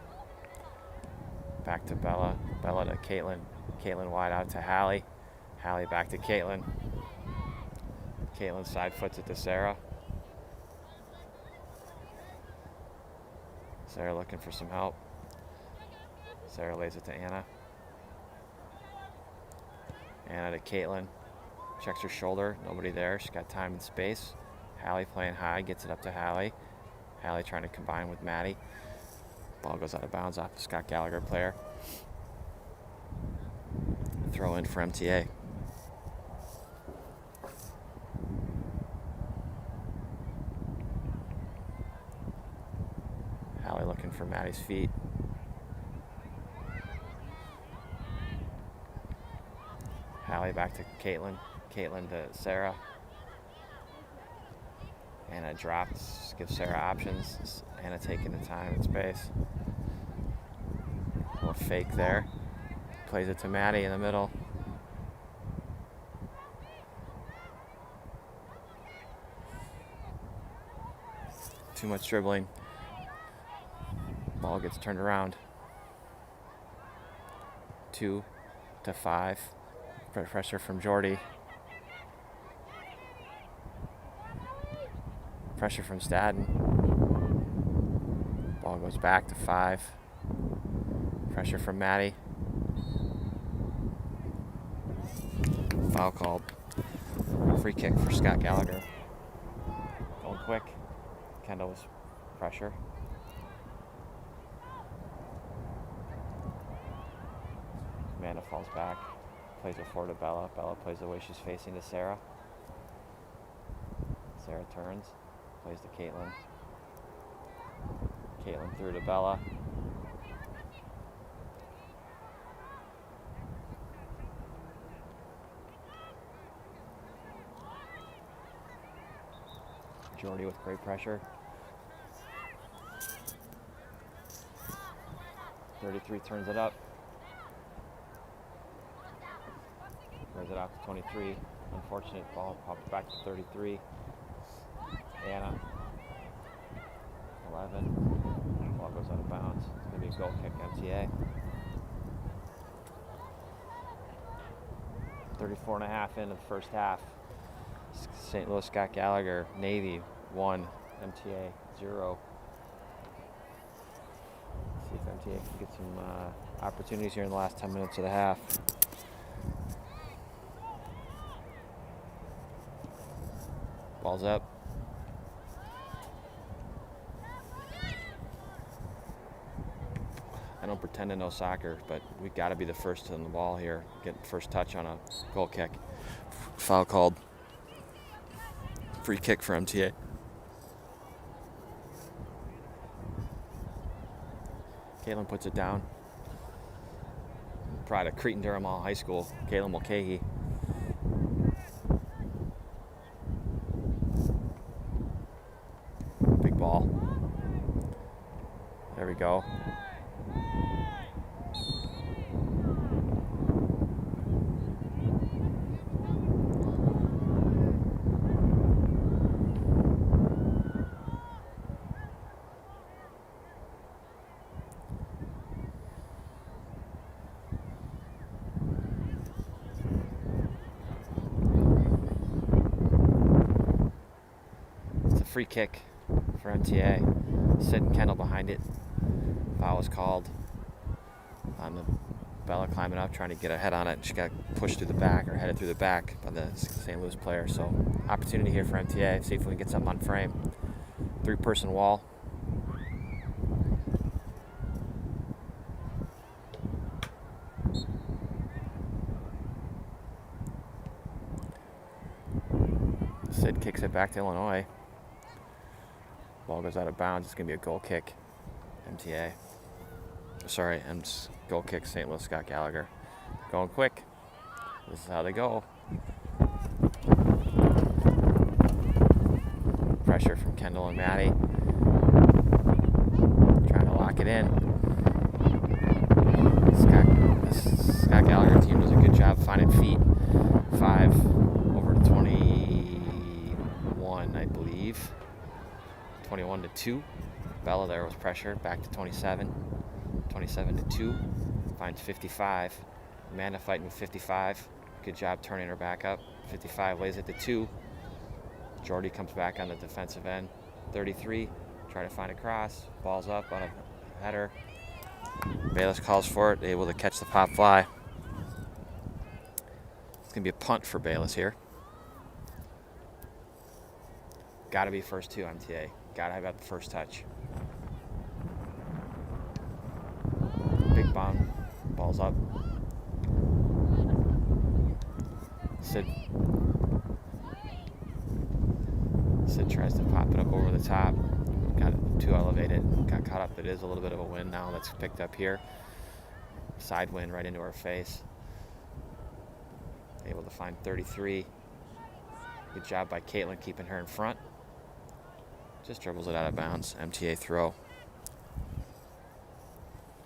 Back to Bella. Bella to Caitlin. Caitlin wide out to Hallie. Hallie back to Caitlin. Caitlin side foots it to Sarah. Sarah looking for some help. Sarah lays it to Anna. Anna to Caitlin. Checks her shoulder. Nobody there. She's got time and space. Hallie playing high. Gets it up to Hallie. Hallie trying to combine with Maddie. Ball goes out of bounds off the Scott Gallagher player. Throw in for MTA. Hallie looking for Maddie's feet. Hallie back to Caitlin. Caitlin to Sarah. Anna drops, gives Sarah options. Anna taking the time and space. A little fake there. Plays it to Maddie in the middle. Too much dribbling. Ball gets turned around. 2 to 5. Pressure from Jordy. Pressure from Stadden. Ball goes back to 5. Pressure from Maddie. Foul called. Free kick for Scott Gallagher. Going quick. Kendall's pressure. Amanda falls back. Plays it forward to Bella. Bella plays the way she's facing to Sarah. Sarah turns. Plays to Caitlin. Caitlin through to Bella. Jordy with great pressure. 33 turns it up. Throws it out to 23. Unfortunate ball popped back to 33. Anna. 11. Ball goes out of bounds. It's going to be a goal kick, MTA. 34.5 into the first half. St. Louis Scott Gallagher, Navy 1, MTA 0. See if MTA can get some opportunities here in the last 10 minutes of the half. Ball's up. I don't pretend to know soccer, but we got to be the first on the ball here. Get first touch on a goal kick. Foul called. Free kick for MTA. Caitlin puts it down. Pride of Cretin-Durham High School, Caitlin Mulcahy. Big ball. There we go. free kick for MTA. Sid and Kendall behind it. Foul was called on the Bella climbing up, trying to get a head on it. She got pushed through the back, or headed through the back by the St. Louis player. So opportunity here for MTA. See if we can get something on frame. 3-person wall. Sid kicks it back to Illinois. Ball goes out of bounds. It's going to be a goal kick. MTA. Sorry, goal kick St. Louis Scott Gallagher. Going quick. This is how they go. Pressure from Kendall and Maddie. Trying to lock it in. Scott Gallagher team does a good job finding feet. 5 over 21, I believe. 21-2. Bella there was pressure. Back to 27. 27-2. Finds 55. Amanda fighting with 55. Good job turning her back up. 55 lays it to 2. Jordy comes back on the defensive end. 33. Try to find a cross. Ball's up on a header. Bayless calls for it. Able to catch the pop fly. It's going to be a punt for Bayless here. Got to be first 2 MTA. Got to have the first touch. Big bomb. Ball's up. Sid tries to pop it up over the top. Got it too elevated. Got caught up. It is a little bit of a wind now that's picked up here. Side wind right into her face. Able to find 33. Good job by Caitlin keeping her in front. Just dribbles it out of bounds. MTA throw.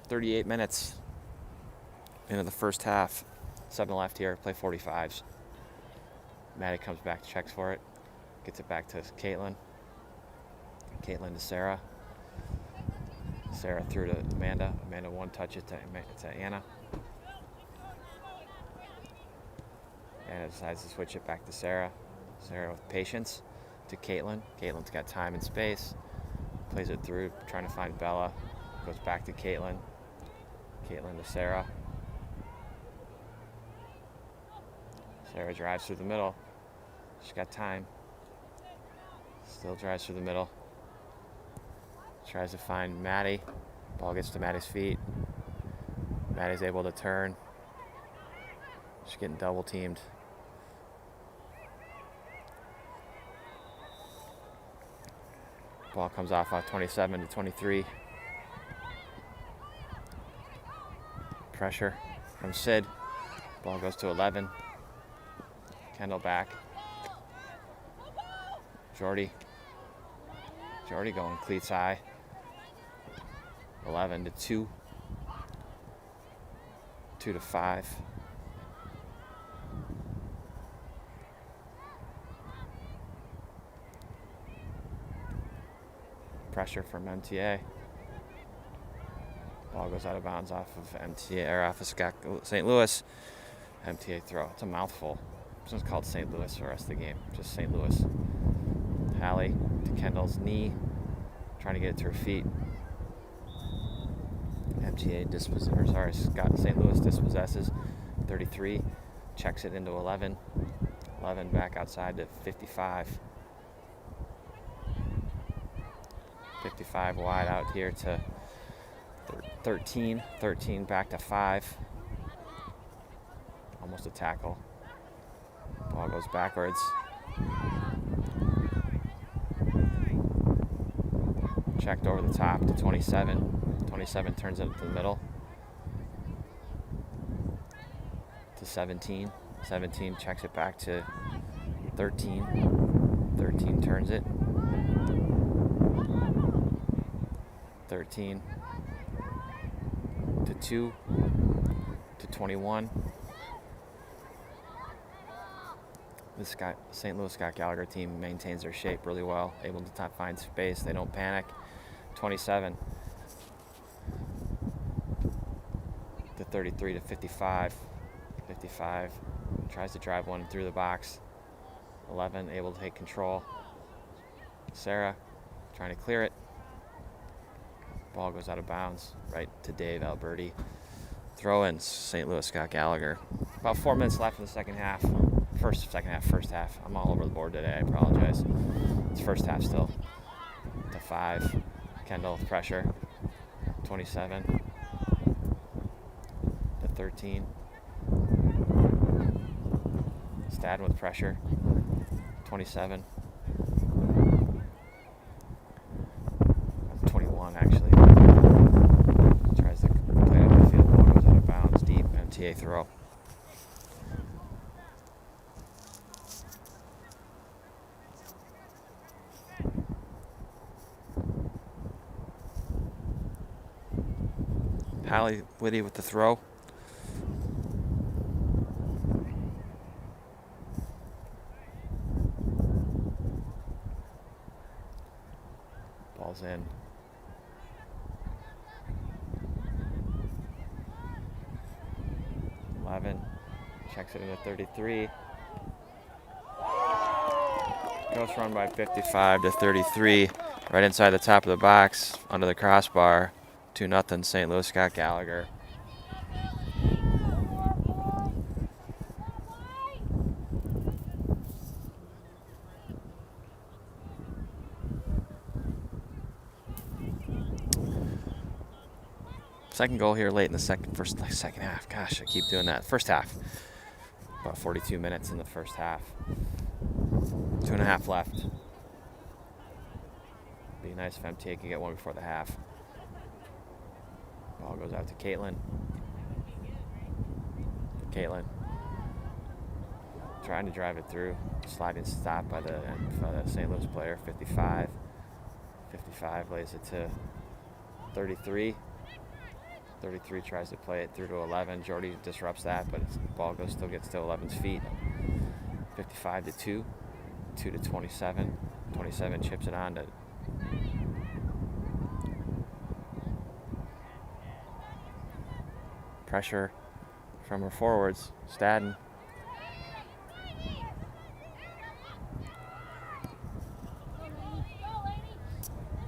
38 minutes into the first half. 7 left here. Play 45s. Maddie comes back, checks for it. Gets it back to Caitlin. Caitlin to Sarah. Sarah through to Amanda. Amanda one-touch it to Anna. Anna decides to switch it back to Sarah. Sarah with patience to Caitlin. Caitlin's got time and space. Plays it through, trying to find Bella. Goes back to Caitlin. Caitlin to Sarah. Sarah drives through the middle. She's got time. Still drives through the middle. Tries to find Maddie. Ball gets to Maddie's feet. Maddie's able to turn. She's getting double teamed. Ball comes off 27 to 23. Pressure from Sid. Ball goes to 11. Kendall back. Jordy going cleats high. 11 to 2. 2 to 5. Pressure from MTA. Ball goes out of bounds off of MTA, or off of St. Louis. MTA throw. It's a mouthful. This one's called St. Louis for the rest of the game. Just St. Louis. Hallie to Kendall's knee. Trying to get it to her feet. MTA St. Louis dispossesses. 33. Checks it into 11. 11 back outside to 55. 55 wide out here to 13. 13 back to 5. Almost a tackle. Ball goes backwards. Checked over the top to 27. 27 turns it to the middle. To 17. 17 checks it back to 13. 13 turns it. 13 to 2 to 21. This St. Louis Scott Gallagher team maintains their shape really well, able to find space. They don't panic. 27 to 33 to 55. 55 tries to drive one through the box. 11 able to take control. Sarah trying to clear it. Ball goes out of bounds right to Dave Alberti. Throw in St. Louis Scott Gallagher. About 4 minutes left in the second half. First half. I'm all over the board today. I apologize. It's first half still. To 5. Kendall with pressure. 27. To 13. Stadden with pressure. 27. 21 actually. Tries to play it up the field. Ball goes out of bounds. Deep MTA throw. Hallie Whitty with the throw. Ball's in. Checks it into 33. Ghost run by 55 to 33. Right inside the top of the box, under the crossbar. 2-0 St. Louis Scott Gallagher. Second goal here late in the second half. Gosh, I keep doing that. First half. About 42 minutes in the first half. 2.5 left. Be nice if MTA can get one before the half. Ball goes out to Caitlin. Trying to drive it through. Sliding stop by the St. Louis player. 55. 55 lays it to 33. 33 tries to play it through to 11. Jordy disrupts that, but the ball still gets to 11's feet. 55 to 2. 2 to 27. 27 chips it on to pressure from her forwards. Stadden.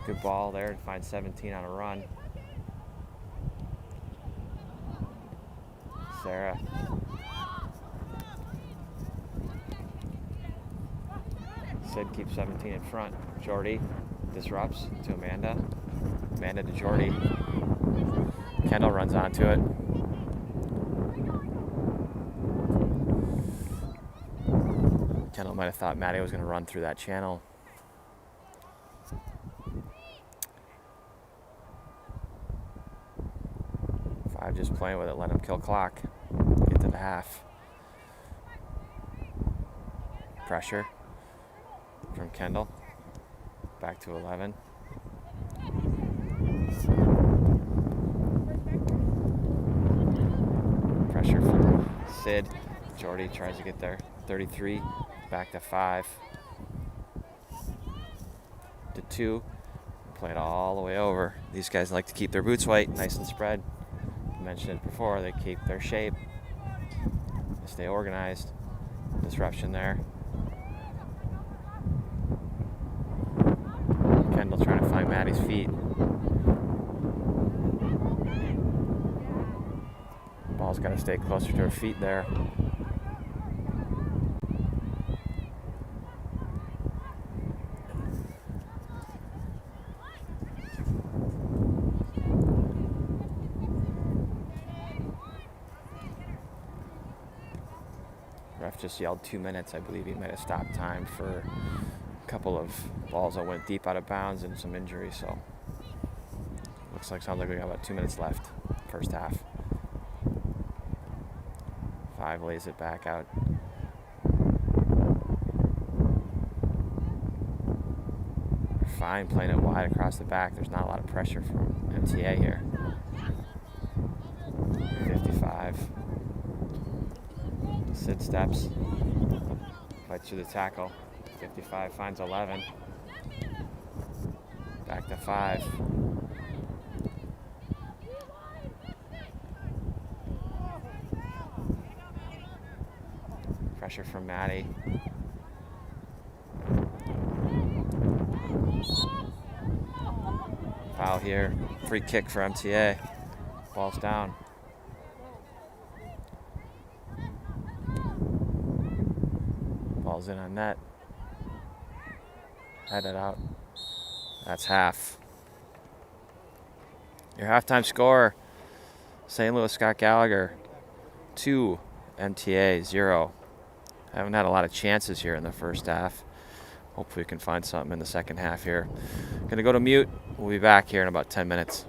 Good ball there to find 17 on a run. Sarah. Sid keeps 17 in front. Jordy disrupts to Amanda. Amanda to Jordy. Kendall runs onto it. Kendall might have thought Maddie was going to run through that channel. Five just playing with it, let him kill clock. Get to the half. Pressure from Kendall. Back to 11. Pressure from Sid. Jordy tries to get there. 33. Back to 5. To 2. Play it all the way over. These guys like to keep their boots white, nice and spread. I mentioned it before, they keep their shape. They stay organized. Disruption there. Kendall trying to find Maddie's feet. Ball's got to stay closer to her feet there. Ref just yelled 2 minutes. I believe he might have stopped time for a couple of balls that went deep out of bounds and some injuries. So sounds like we got about 2 minutes left, first half. 5 lays it back out. Fine playing it wide across the back. There's not a lot of pressure from MTA here. 55. Sid steps, fights through the tackle. 55 finds 11. Back to 5. Pressure from Maddie. here. Free kick for MTA. Ball's down. Ball's in on net. Headed out. That's half. Your halftime score, St. Louis Scott Gallagher, 2, MTA 0. Haven't had a lot of chances here in the first half. Hopefully we can find something in the second half here. Gonna go to mute. We'll be back here in about 10 minutes.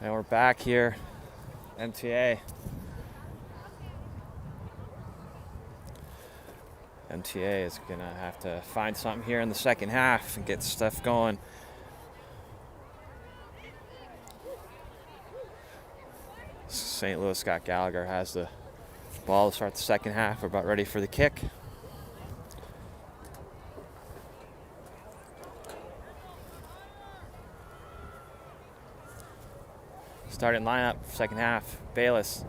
And we're back here, MTA. MTA is gonna have to find something here in the second half and get stuff going. St. Louis Scott Gallagher has the ball to start the second half. We're about ready for the kick. Starting lineup, second half: Bayless,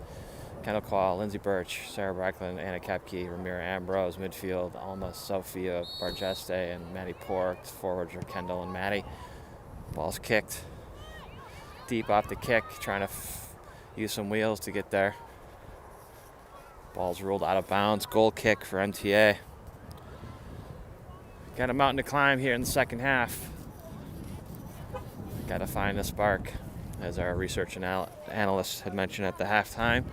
Kendall Quall, Lindsey Birch, Sarah Brecklin, Anna Kepke, Ramira Ambrose. Midfield: Alma, Sophia Bargeste, and Maddie Pork. Forwards are Kendall and Maddie. Ball's kicked deep off the kick, trying to use some wheels to get there. Ball's ruled out of bounds. Goal kick for MTA. Got a mountain to climb here in the second half. Got to find the spark, as our research analyst had mentioned at the halftime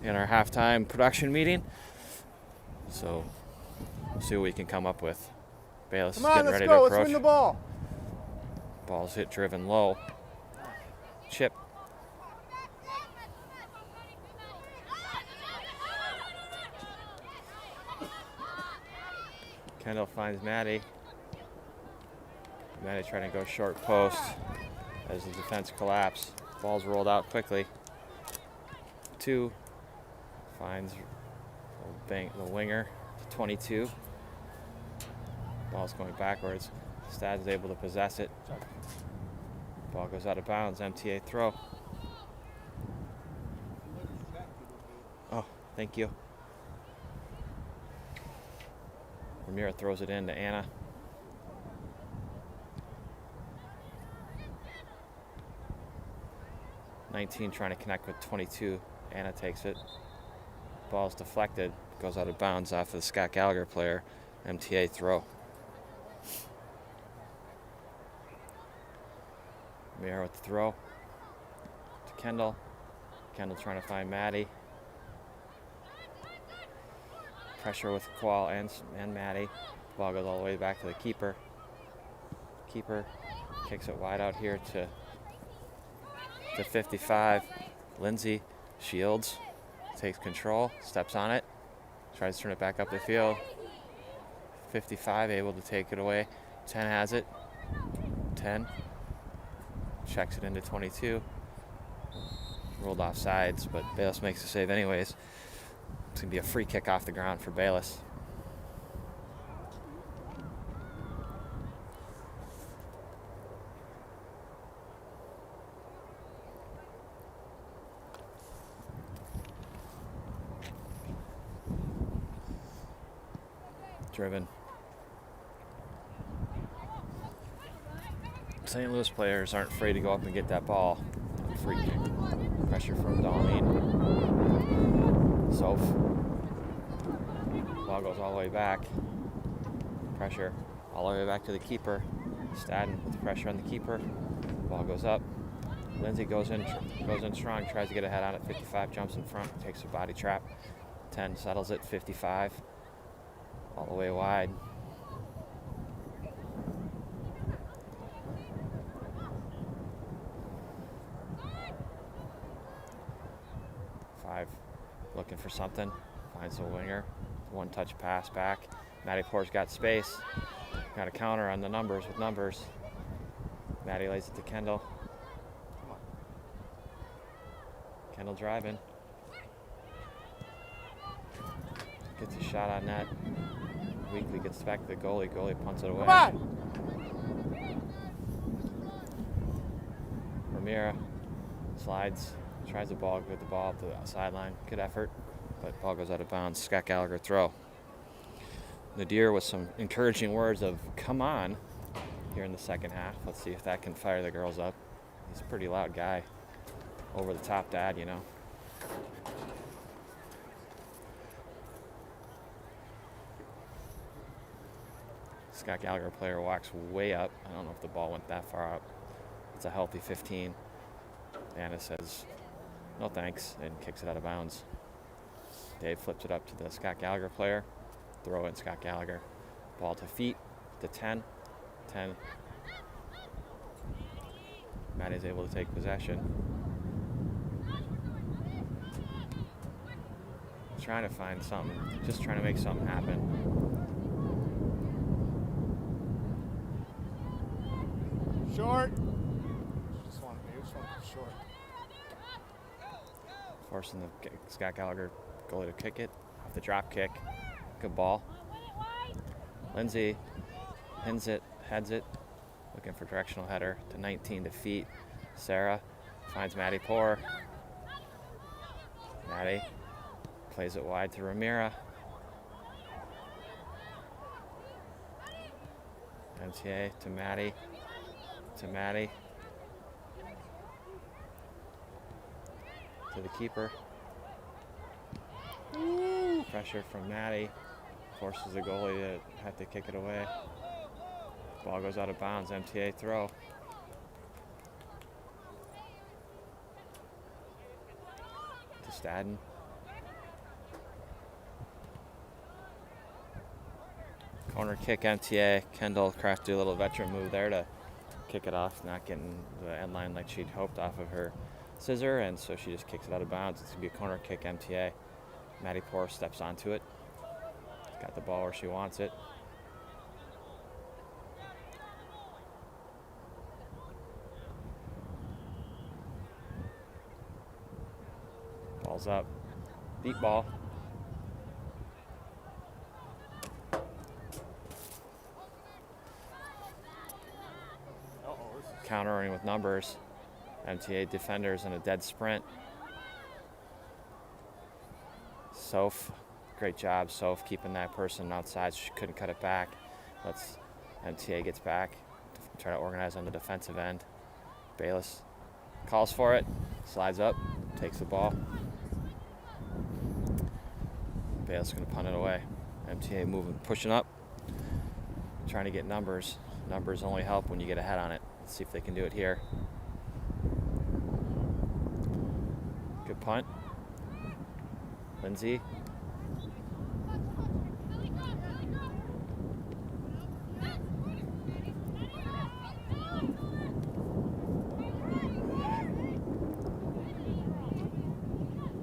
in our halftime production meeting. So we'll see what we can come up with. Bayless is getting ready to approach. Let's win the ball. Ball's hit driven low. Chip. Kendall finds Maddie. Maddie trying to go short post as the defense collapse. Ball's rolled out quickly. 2 finds the winger, 22. Ball's going backwards. Stad is able to possess it. Ball goes out of bounds. MTA throw. Oh, thank you. Ramira throws it in to Anna. (19) trying to connect with 22. Anna takes it. Ball's deflected. Goes out of bounds off of the Scott Gallagher player. MTA throw. Ramira with the throw to Kendall. Kendall trying to find Maddie. Pressure with Quall and Maddie. Ball goes all the way back to the keeper. Keeper kicks it wide out here to 55. Lindsay shields, takes control, steps on it, tries to turn it back up the field. 55 able to take it away. 10 has it. 10 checks it into 22. Rolled off sides, but Bayless makes the save anyways. It's going to be a free kick off the ground for Bayless. Driven. St. Louis players aren't afraid to go up and get that ball. Free kick. Pressure from Darlene. Soph. Ball goes all the way back. Pressure all the way back to the keeper. Stadden with pressure on the keeper. Ball goes up. Lindsay goes in strong, tries to get ahead on it. 55 jumps in front, takes a body trap. 10 settles it. 55 all the way wide. Looking for something, finds the winger, one touch pass back. Maddie Porter's got space, got a counter on the numbers with numbers. Maddie lays it to Kendall. Kendall driving. Gets a shot on net. Weekly gets back to the goalie. Goalie punts it away. Come on! Ramira slides. Tries the ball, get the ball up to the sideline. Good effort, but ball goes out of bounds. Scott Gallagher throw. Nadir with some encouraging words of "come on" here in the second half. Let's see if that can fire the girls up. He's a pretty loud guy. Over the top dad, you know. Scott Gallagher player walks way up. I don't know if the ball went that far up. It's a healthy 15. Anna says, "No thanks," and kicks it out of bounds. Dave flips it up to the Scott Gallagher player. Throw in Scott Gallagher. Ball to feet to 10. 10. Maddie's able to take possession. trying to find something, just trying to make something happen. Short. Just want short. Forcing the Scott Gallagher goalie to kick it off the drop kick. Good ball. Lindsay pins it, heads it, looking for directional header to 19 to feet. Sarah finds Maddie Poor. Maddie plays it wide to Ramira. MTA to Maddie. To Maddie. To the keeper. Pressure from Maddie. Forces the goalie to have to kick it away. Ball goes out of bounds. MTA throw. To Stadden. Corner kick MTA. Kendall Kraft do a little veteran move there to kick it off, not getting the end line like she'd hoped off of her scissor, and so she just kicks it out of bounds. It's going to be a corner kick MTA. Maddie Poor steps onto it. Got the ball where she wants it. Ball's up. Deep ball. Countering with numbers. MTA defenders in a dead sprint. Soph, great job, Soph, keeping that person outside. She couldn't cut it back. MTA gets back to try to organize on the defensive end. Bayless calls for it, slides up, takes the ball. Bayless going to punt it away. MTA moving, pushing up, trying to get numbers. Numbers only help when you get a head on it. Let's see if they can do it here. Good punt. Lindsay.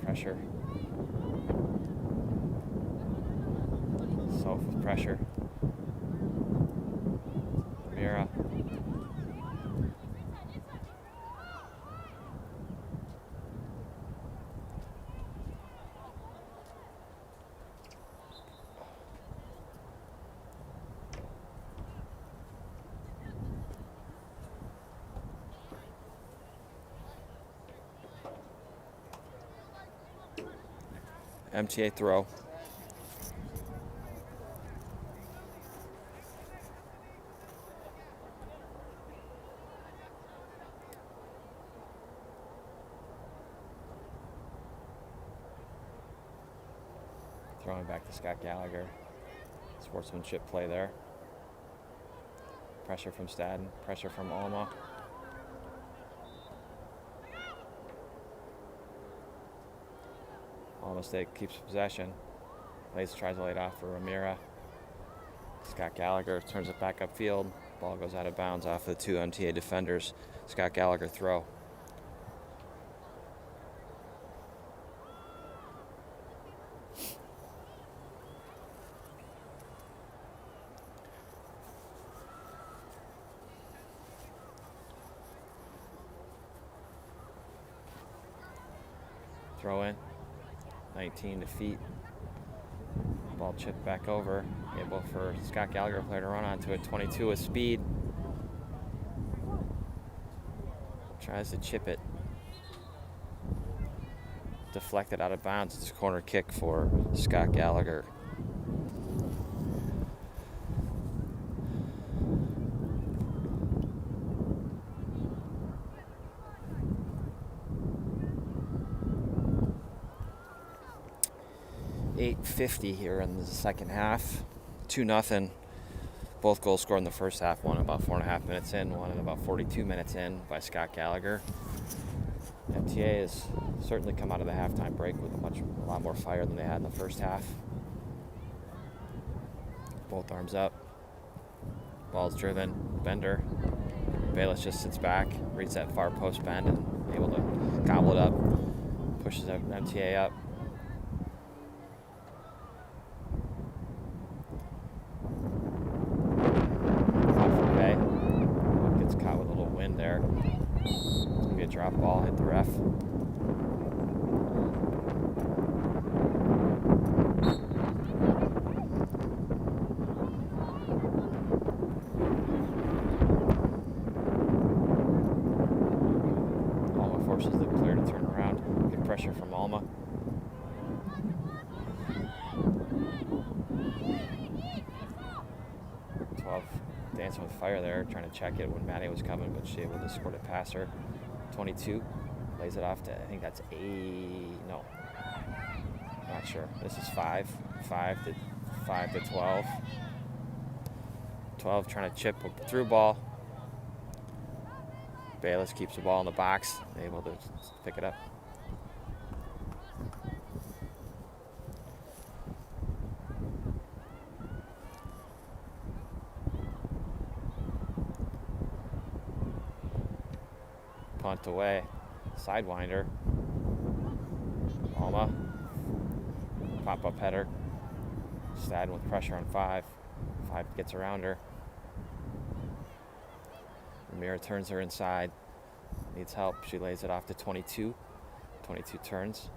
Pressure. Soph with pressure. Mira. MTA throw. Throwing back to Scott Gallagher. Sportsmanship play there. Pressure from Stadden, pressure from Alma. Alma State keeps possession. Lace tries to lay it off for Ramira. Scott Gallagher turns it back upfield. Ball goes out of bounds off the two MTA defenders. Scott Gallagher throw. Throw in. 19 to feet. Ball chipped back over. Able for Scott Gallagher player to run onto it. 22 with speed. Tries to chip it. Deflected out of bounds. It's a corner kick for Scott Gallagher. .850 here in the second half. 2-0. Both goals scored in the first half. One about 4.5 minutes in, one in about 42 minutes in by Scott Gallagher. MTA has certainly come out of the halftime break with a lot more fire than they had in the first half. Both arms up. Ball's driven. Bender. Bayless just sits back, reads that far post bend, and able to gobble it up. Pushes MTA up. Drop ball, hit the ref. Alma forces the player to turn around. Good pressure from Alma. Dancing with fire there, trying to check it when Maddie was coming, but she able to squirt it past her. 22 lays it off to, I think that's no, not sure. This is 5 to 12. 12 trying to chip a through ball. Bayless keeps the ball in the box, able to pick it up. Punt away, sidewinder. Alma, pop-up header. Stadden with pressure on 5. 5 gets around her. Ramira turns her inside. Needs help. She lays it off to 22. 22 turns.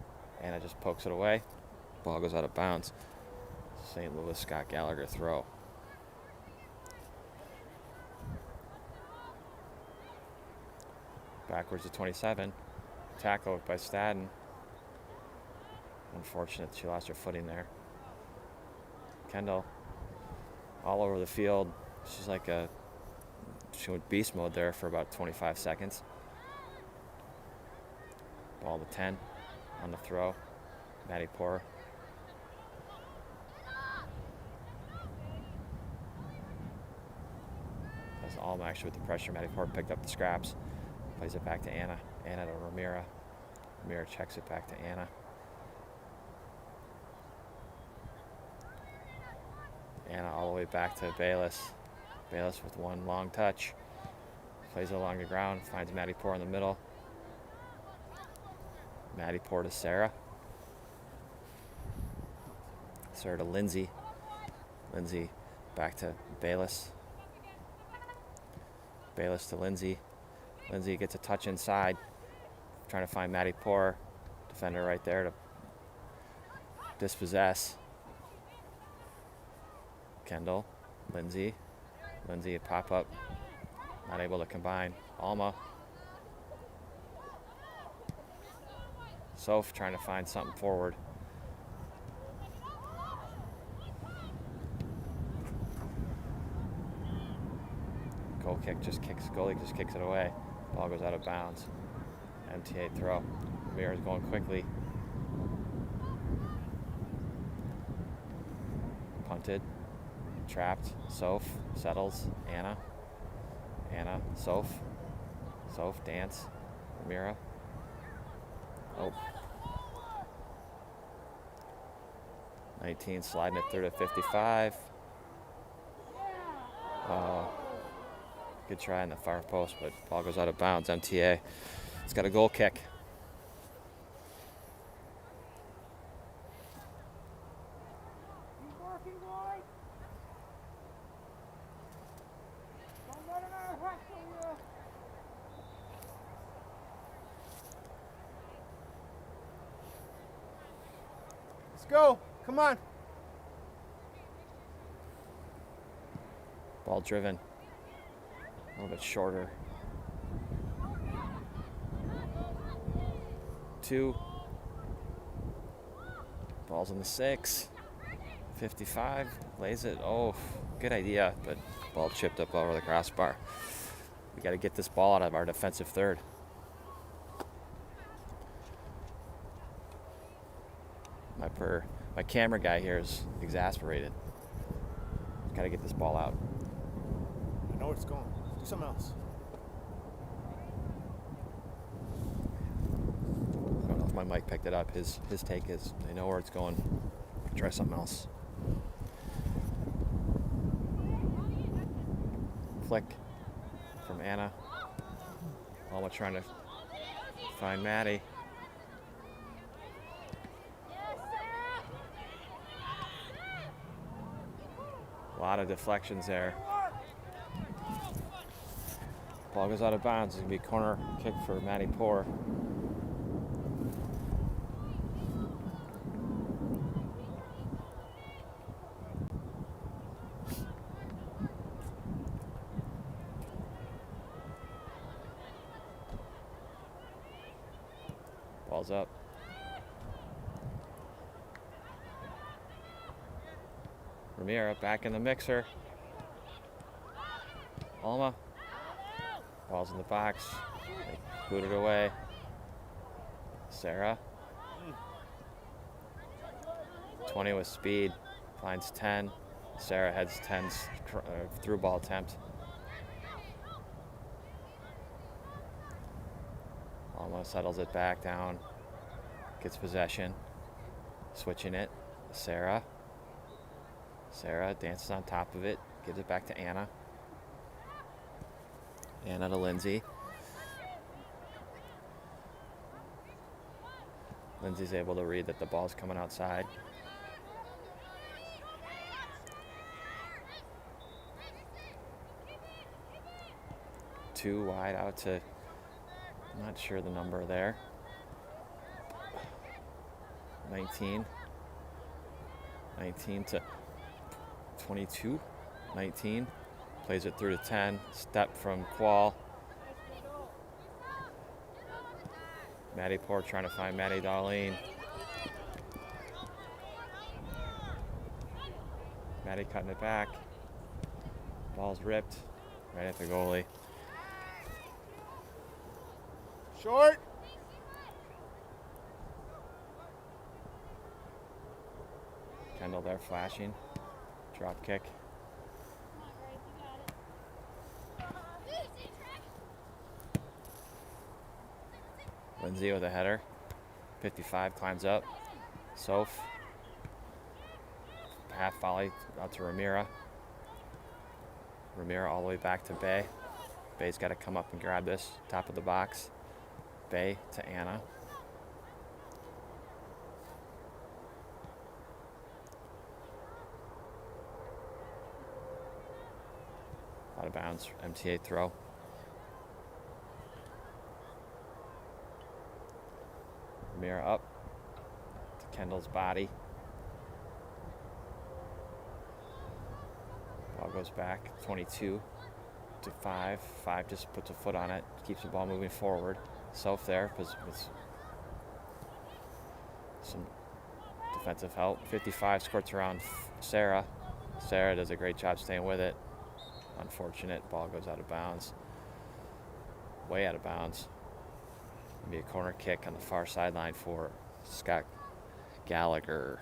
Anna just pokes it away. Ball goes out of bounds. St. Louis Scott Gallagher throw. Backwards to 27. Tackle by Stadden. Unfortunate she lost her footing there. Kendall all over the field. She's like she went beast mode there for about 25 seconds. Ball to 10 on the throw. Maddie Poor. That's Alma actually with the pressure. Maddie Poor picked up the scraps. Plays it back to Anna. Anna to Ramira. Ramira checks it back to Anna. Anna all the way back to Bayless. Bayless with one long touch. Plays it along the ground. Finds Maddie Poor in the middle. Maddie Poor to Sarah. Sarah to Lindsay. Lindsay back to Bayless. Bayless to Lindsay. Lindsay gets a touch inside, trying to find Maddie Poor. Defender right there to dispossess. Kendall, Lindsay. Lindsay a pop up, not able to combine. Alma. Soph trying to find something forward. Goalie just kicks it away. Ball goes out of bounds. MTA throw. Ramira's going quickly. Punted. Trapped. Soph settles. Anna. Soph. Soph dance. Ramira. Oh. 19 sliding it through to 55. Good try in the far post, but ball goes out of bounds. MTA. It's got a goal kick. Let's go. Come on. Ball driven. A little bit shorter. 2. Ball's in the 6. 55. Lays it. Oh, good idea, but ball chipped up over the crossbar. We got to get this ball out of our defensive third. My camera guy here is exasperated. Got to get this ball out. I know where it's going. Do something else. I don't know if my mic picked it up. His take is, they know where it's going. Try something else. Flick from Anna. Alma trying to find Maddie. A lot of deflections there. Ball goes out of bounds. It's going to be a corner kick for Matty Poor. Ball's up. Ramira back in the mixer. Alma. Ball's in the box. They boot it away. Sarah. 20 with speed. Finds 10. Sarah heads 10's through ball attempt. Alma settles it back down. Gets possession. Switching it. Sarah. Sarah dances on top of it. Gives it back to Anna. Anna to Lindsay. Lindsay's able to read that the ball's coming outside. Two wide out to, I'm not sure the number there. 19. 19 to 22. 19. Plays it through to 10. Step from Qual. Maddie Poor trying to find Maddie Darlene. Maddie cutting it back. Ball's ripped right at the goalie. Short. Kendall there flashing. Drop kick. Lindsay with a header. 55 climbs up. Soph. Half volley out to Ramira. Ramira all the way back to Bay. Bay's got to come up and grab this. Top of the box. Bay to Anna. Out of bounds. MTA throw. Ramira up to Kendall's body. Ball goes back. 22 to 5. 5 just puts a foot on it. Keeps the ball moving forward. Soph there with some defensive help. 55 squirts around Sarah. Sarah does a great job staying with it. Unfortunate. Ball goes out of bounds. Way out of bounds. Be a corner kick on the far sideline for Scott Gallagher.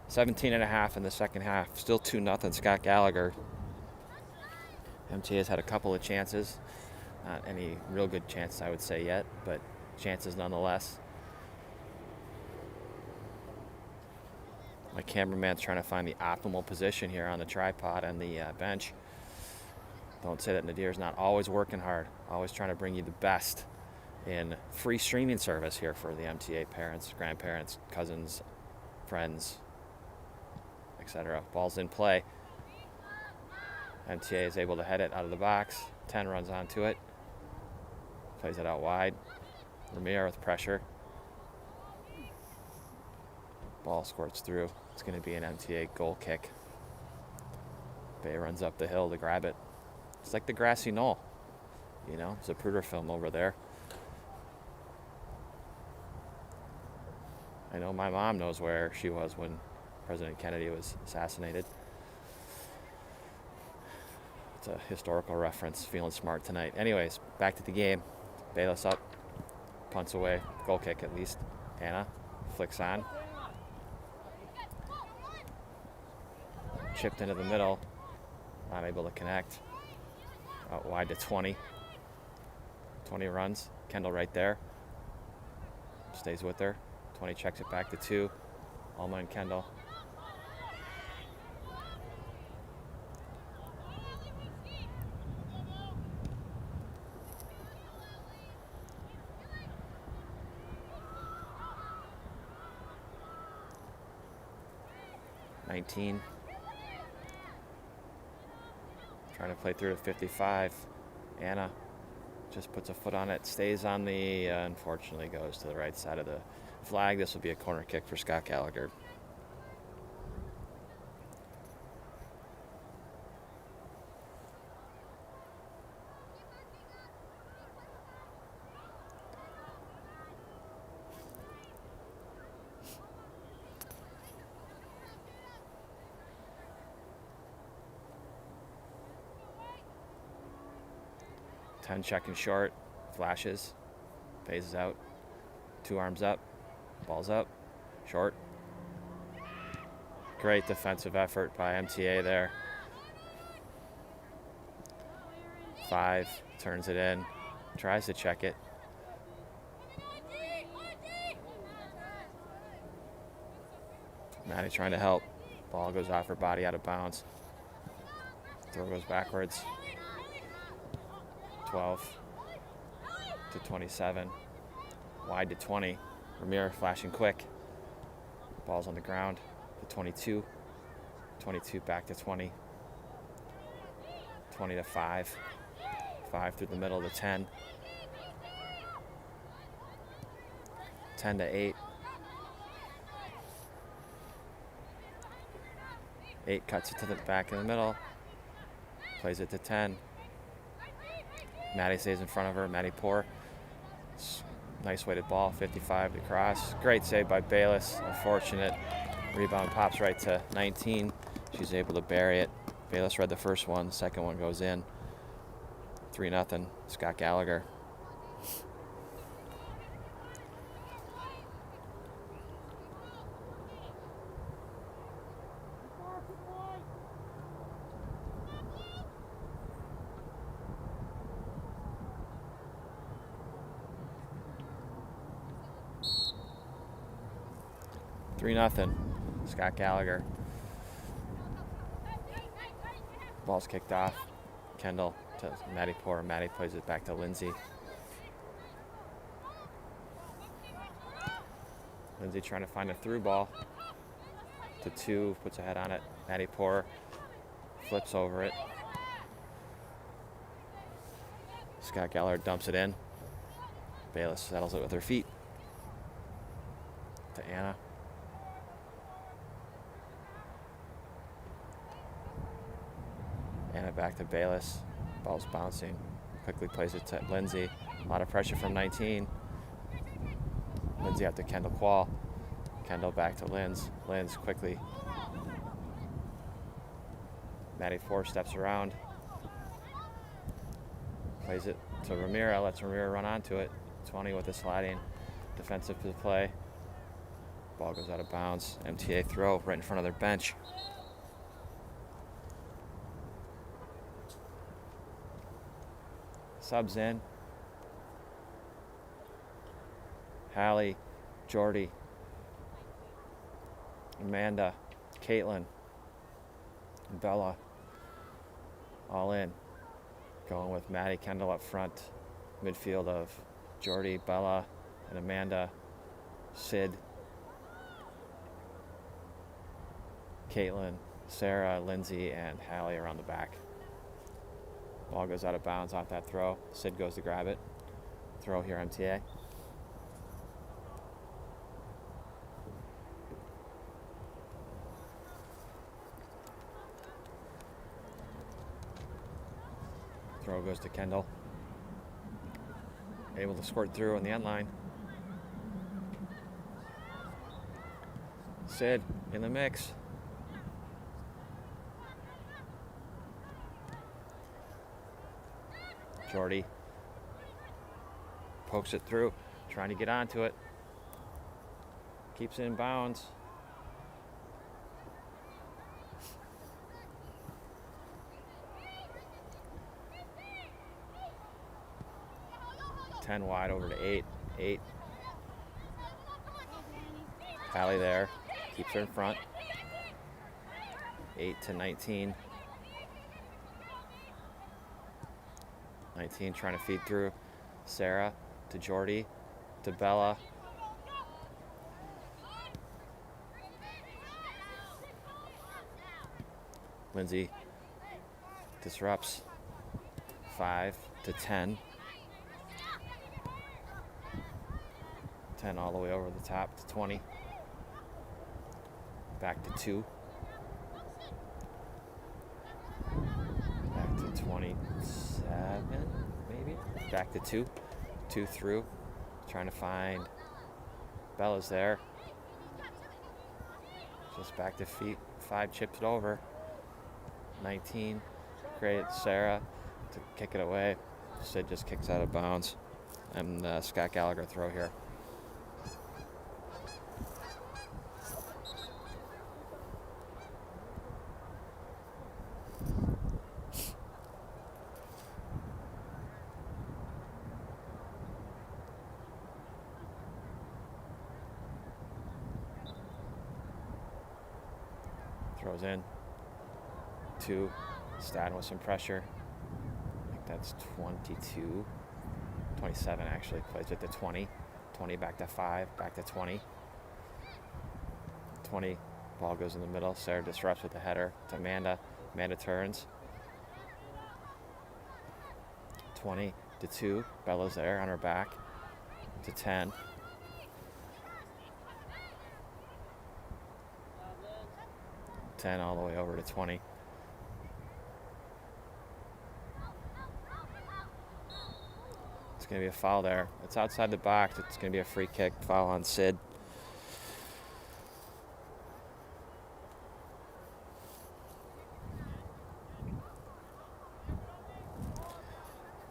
17.5 in the second half. Still 2-0 Scott Gallagher. MTA has had a couple of chances. Not any real good chances, I would say, yet, but chances nonetheless. My cameraman's trying to find the optimal position here on the tripod and the bench. Don't say that Nadir's not always working hard, always trying to bring you the best in free streaming service here for the MTA parents, grandparents, cousins, friends, etc. Ball's in play. MTA is able to head it out of the box. 10 runs onto it. Plays it out wide. Ramir with pressure. Ball squirts through. It's going to be an MTA goal kick. Bay runs up the hill to grab it. It's like the grassy knoll. You know, Zapruder film over there. I know my mom knows where she was when President Kennedy was assassinated. It's a historical reference, feeling smart tonight. Anyways, back to the game. Bayless up, punts away, goal kick at least. Anna flicks on. Chipped into the middle, not able to connect. Out wide to 20. 20 runs, Kendall right there. Stays with her. 20 checks it back to 2. Alma and Kendall. Trying to play through to 55. Anna just puts a foot on it, stays on the, unfortunately goes to the right side of the flag. This will be a corner kick for Scott Gallagher. Ten checking short, flashes, phases out, 2 arms up, ball's up, short. Great defensive effort by MTA there. 5, turns it in, tries to check it. Maddie trying to help. Ball goes off her body, out of bounds. Throw goes backwards. 12 to 27. Wide to 20. Ramir flashing quick. Ball's on the ground to 22. 22 back to 20. 20 to 5. 5 through the middle to 10. 10 to 8. 8 cuts it to the back in the middle. Plays it to 10. Maddie stays in front of her. Maddie Poor. Nice weighted ball. 55 to cross. Great save by Bayless. Unfortunate. Rebound pops right to 19. She's able to bury it. Bayless read the first one. Second one goes in. 3-0. Scott Gallagher. Nothing. Scott Gallagher. Ball's kicked off. Kendall to Maddie Poor. Maddie plays it back to Lindsay. Lindsay trying to find a through ball. To 2, puts a head on it. Maddie Poor flips over it. Scott Gallagher dumps it in. Bayless settles it with her feet. To Anna. Anna back to Bayless. Ball's bouncing. Quickly plays it to Lindsay. A lot of pressure from 19. Lindsay out to Kendall Quall. Kendall back to Linz. Linz quickly. Maddie 4 steps around. Plays it to Ramira. Lets Ramira run onto it. 20 with a sliding defensive play. Ball goes out of bounds. MTA throw right in front of their bench. Subs in. Hallie, Jordy, Amanda, Caitlin, Bella, all in. Going with Maddie Kendall up front. Midfield of Jordy, Bella, and Amanda, Sid, Caitlin, Sarah, Lindsay, and Hallie around the back. Ball goes out of bounds off that throw. Sid goes to grab it. Throw here, MTA. Throw goes to Kendall. Able to squirt through on the end line. Sid in the mix. Jordy pokes it through, trying to get onto it. Keeps it in bounds. Ten wide over to 8. 8. Hallie there, keeps her in front. 8 to 19. 19 trying to feed through. Sarah to Jordy to Bella. Lindsay disrupts. 5 to 10. 10 all the way over the top to 20. Back to 2. Back to 27, maybe. Back to 2. 2 through. Trying to find Bella's there. Just back to feet. 5 chips it over. 19. Great, Sarah to kick it away. Sid just kicks out of bounds. And Scott Gallagher throw here. Throws in. 2. Staden with some pressure. I think that's 22. 27 actually. Plays it to 20. 20 back to 5. Back to 20. 20. Ball goes in the middle. Sarah disrupts with the header to Amanda. Amanda turns. 20 to 2. Bella's there on her back. To 10. 10 all the way over to 20. It's going to be a foul there. It's outside the box. It's going to be a free kick. Foul on Sid.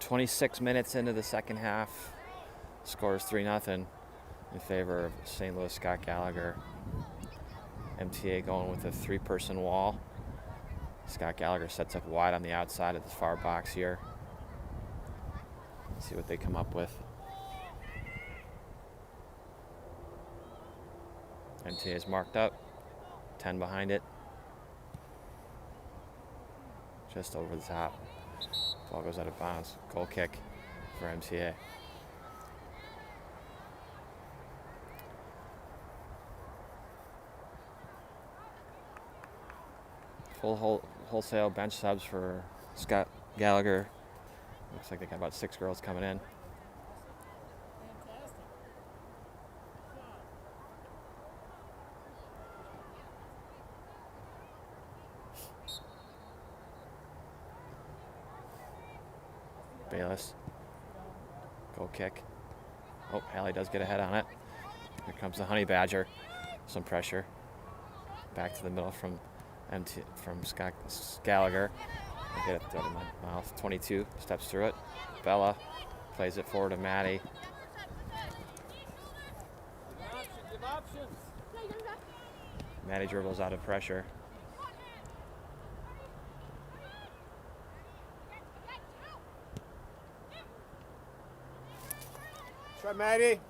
"26 minutes into the second half. Scores 3-0 in favor of St. Louis Scott Gallagher. MTA going with a 3-person wall. Scott Gallagher sets up wide on the outside of the far box here. Let's see what they come up with. MTA is marked up. 10 behind it. Just over the top. Ball goes out of bounds. Goal kick for MTA. Full wholesale bench subs for Scott Gallagher. Looks like they got about 6 girls coming in. Bayless. Goal kick. Oh, Hallie does get a head on it. Here comes the Honey Badger. Some pressure. Back to the middle from Scott Gallagher. I get it out of my mouth. 22 steps through it. Bella plays it forward to Maddie. Maddie dribbles out of pressure. Try Maddie.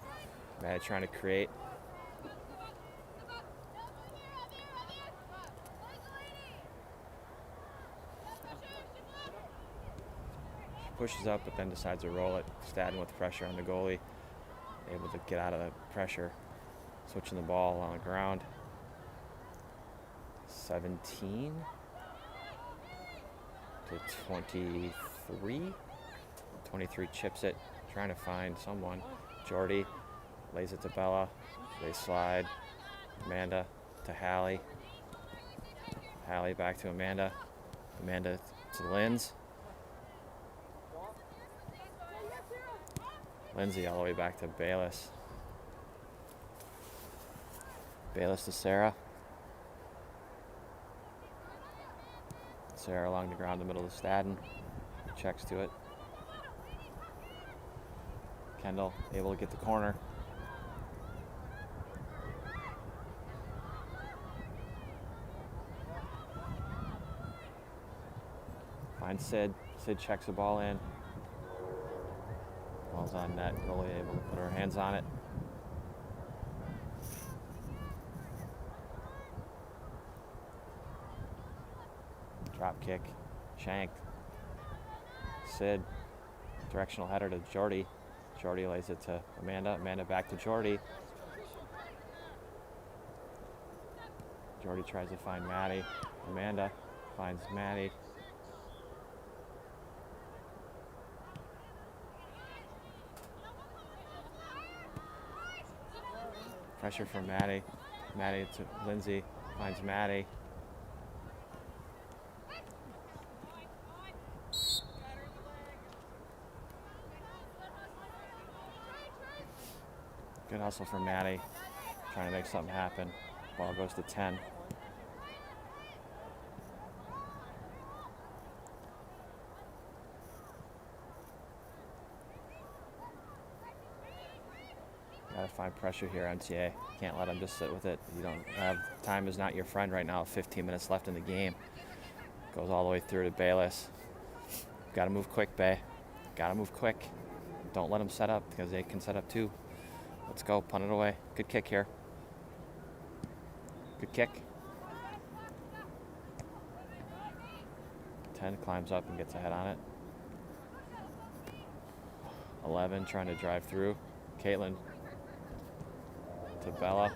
Maddie trying to create. Pushes up, but then decides to roll it. Staden with pressure on the goalie. Able to get out of the pressure. Switching the ball on the ground. 17 to 23. 23 chips it, trying to find someone. Jordy lays it to Bella. They slide. Amanda to Hallie. Hallie back to Amanda. Amanda to Linz. Lindsay all the way back to Bayless. Bayless to Sarah. Sarah along the ground in the middle of Staden. Checks to it. Kendall able to get the corner. Finds Sid. Sid checks the ball in. Ball's on net. Goalie able to put her hands on it. Drop kick. Shanked. Sid. Directional header to Jordy. Jordy lays it to Amanda. Amanda back to Jordy. Jordy tries to find Maddie. Amanda finds Maddie. Pressure from Maddie. Maddie to Lindsay. Finds Maddie. Good hustle from Maddie. Trying to make something happen. Ball goes to 10. Gotta find pressure here, MTA. Can't let them just sit with it. You don't have, time is not your friend right now. 15 minutes left in the game. Goes all the way through to Bayless. Gotta move quick, Bay. Gotta move quick. Don't let them set up because they can set up too. Let's go, punt it away. Good kick here. Good kick. 10 climbs up and gets a head on it. 11 trying to drive through. Caitlin to Bella.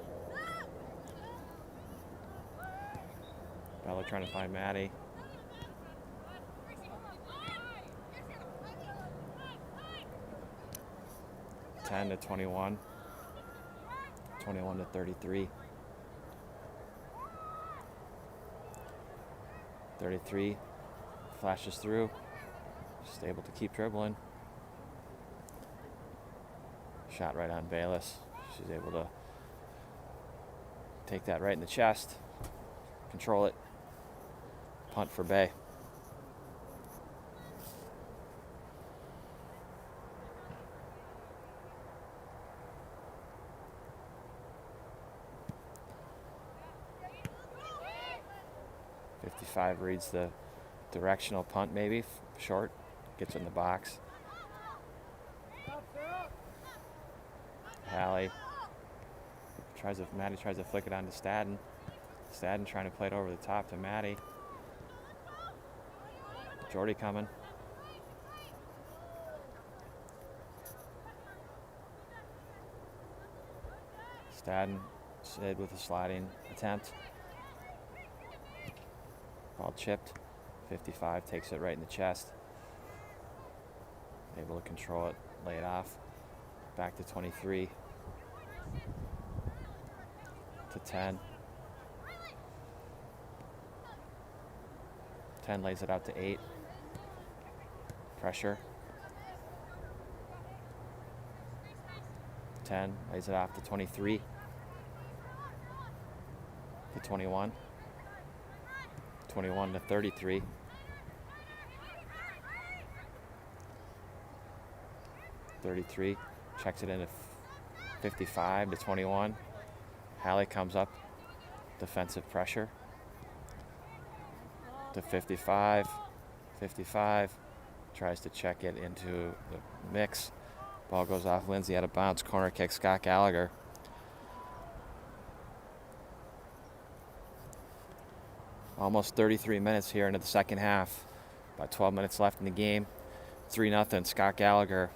Bella trying to find Maddie. Ten to 21. 21 to 33. 33 flashes through. Just able to keep dribbling. Shot right on Bayless. She's able to take that right in the chest. Control it. Punt for Bay. .55 reads the directional punt, maybe short, gets in the box. Hallie Maddie tries to flick it onto Stadden. Stadden trying to play it over the top to Maddie. Jordy coming. Stadden, Sid with a sliding attempt. Ball chipped. 55 takes it right in the chest. Able to control it, lay it off. Back to 23. To 10. 10 lays it out to 8. Pressure. 10 lays it off to 23. To 21. 21 to 33. 33 checks it into 55 to 21. Hallie comes up, defensive pressure to 55. 55 tries to check it into the mix. Ball goes off Lindsay out of bounds. Corner kick, Scott Gallagher. Almost 33 minutes here into the second half. About 12 minutes left in the game. 3-0, Scott Gallagher.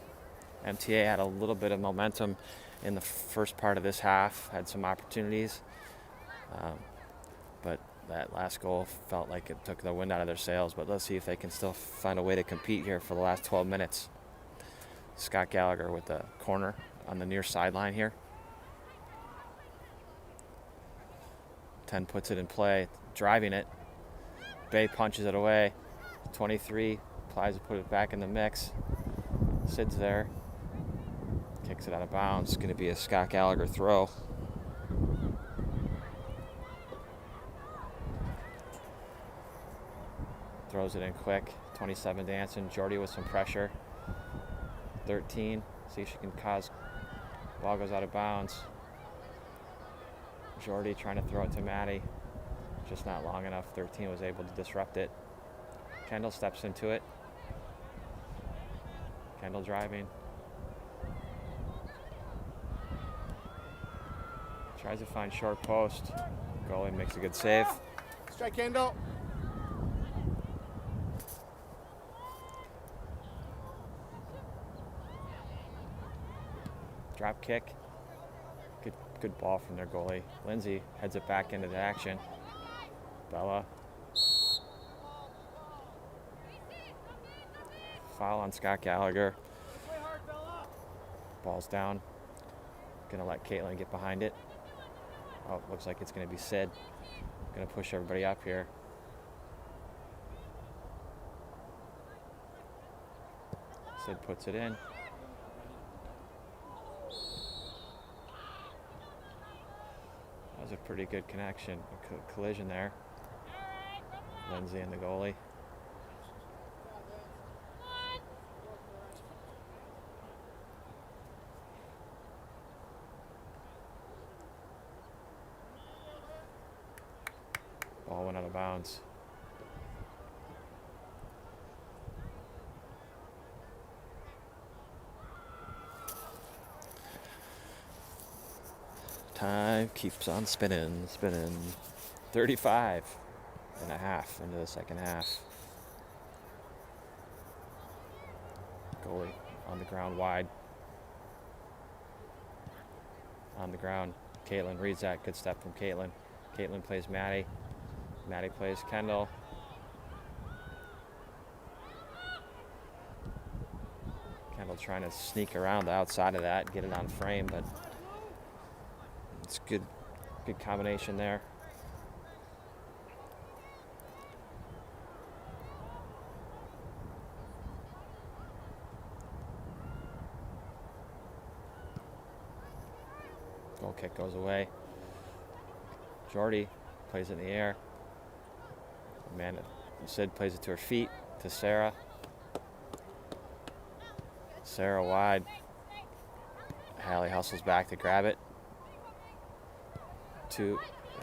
MTA had a little bit of momentum in the first part of this half, had some opportunities, but that last goal felt like it took the wind out of their sails. But let's see if they can still find a way to compete here for the last 12 minutes. Scott Gallagher with the corner on the near sideline here. 10 puts it in play, driving it. Bay punches it away. 23 tries to put it back in the mix. Sid's there. Kicks it out of bounds. It's going to be a Scott Gallagher throw. Throws it in quick. 27 dancing. Jordy with some pressure. 13. See if she can cause. Ball goes out of bounds. Jordy trying to throw it to Maddie. Just not long enough. 13 was able to disrupt it. Kendall steps into it. Kendall driving. Tries to find short post. Goalie makes a good save. Strike, Kendall. Drop kick. Good ball from their goalie. Lindsay heads it back into the action. Bella. Foul on Scott Gallagher. Ball's down. Gonna let Caitlin get behind it. Oh, looks like it's going to be Sid. Going to push everybody up here. Sid puts it in. That was a pretty good connection, collision there. Lindsay and the goalie. Ball went out of bounds. Time keeps on spinning. 35 and a half into the second half. Goalie on the ground wide. On the ground. Caitlin reads that. Good step from Caitlin. Caitlin plays Maddie. Maddie plays Kendall. Kendall trying to sneak around the outside of that, get it on frame, but it's good combination there. Goal kick goes away. Jordy plays it in the air. Amanda Sid plays it to her feet, to Sarah. Sarah wide. Hallie hustles back to grab it.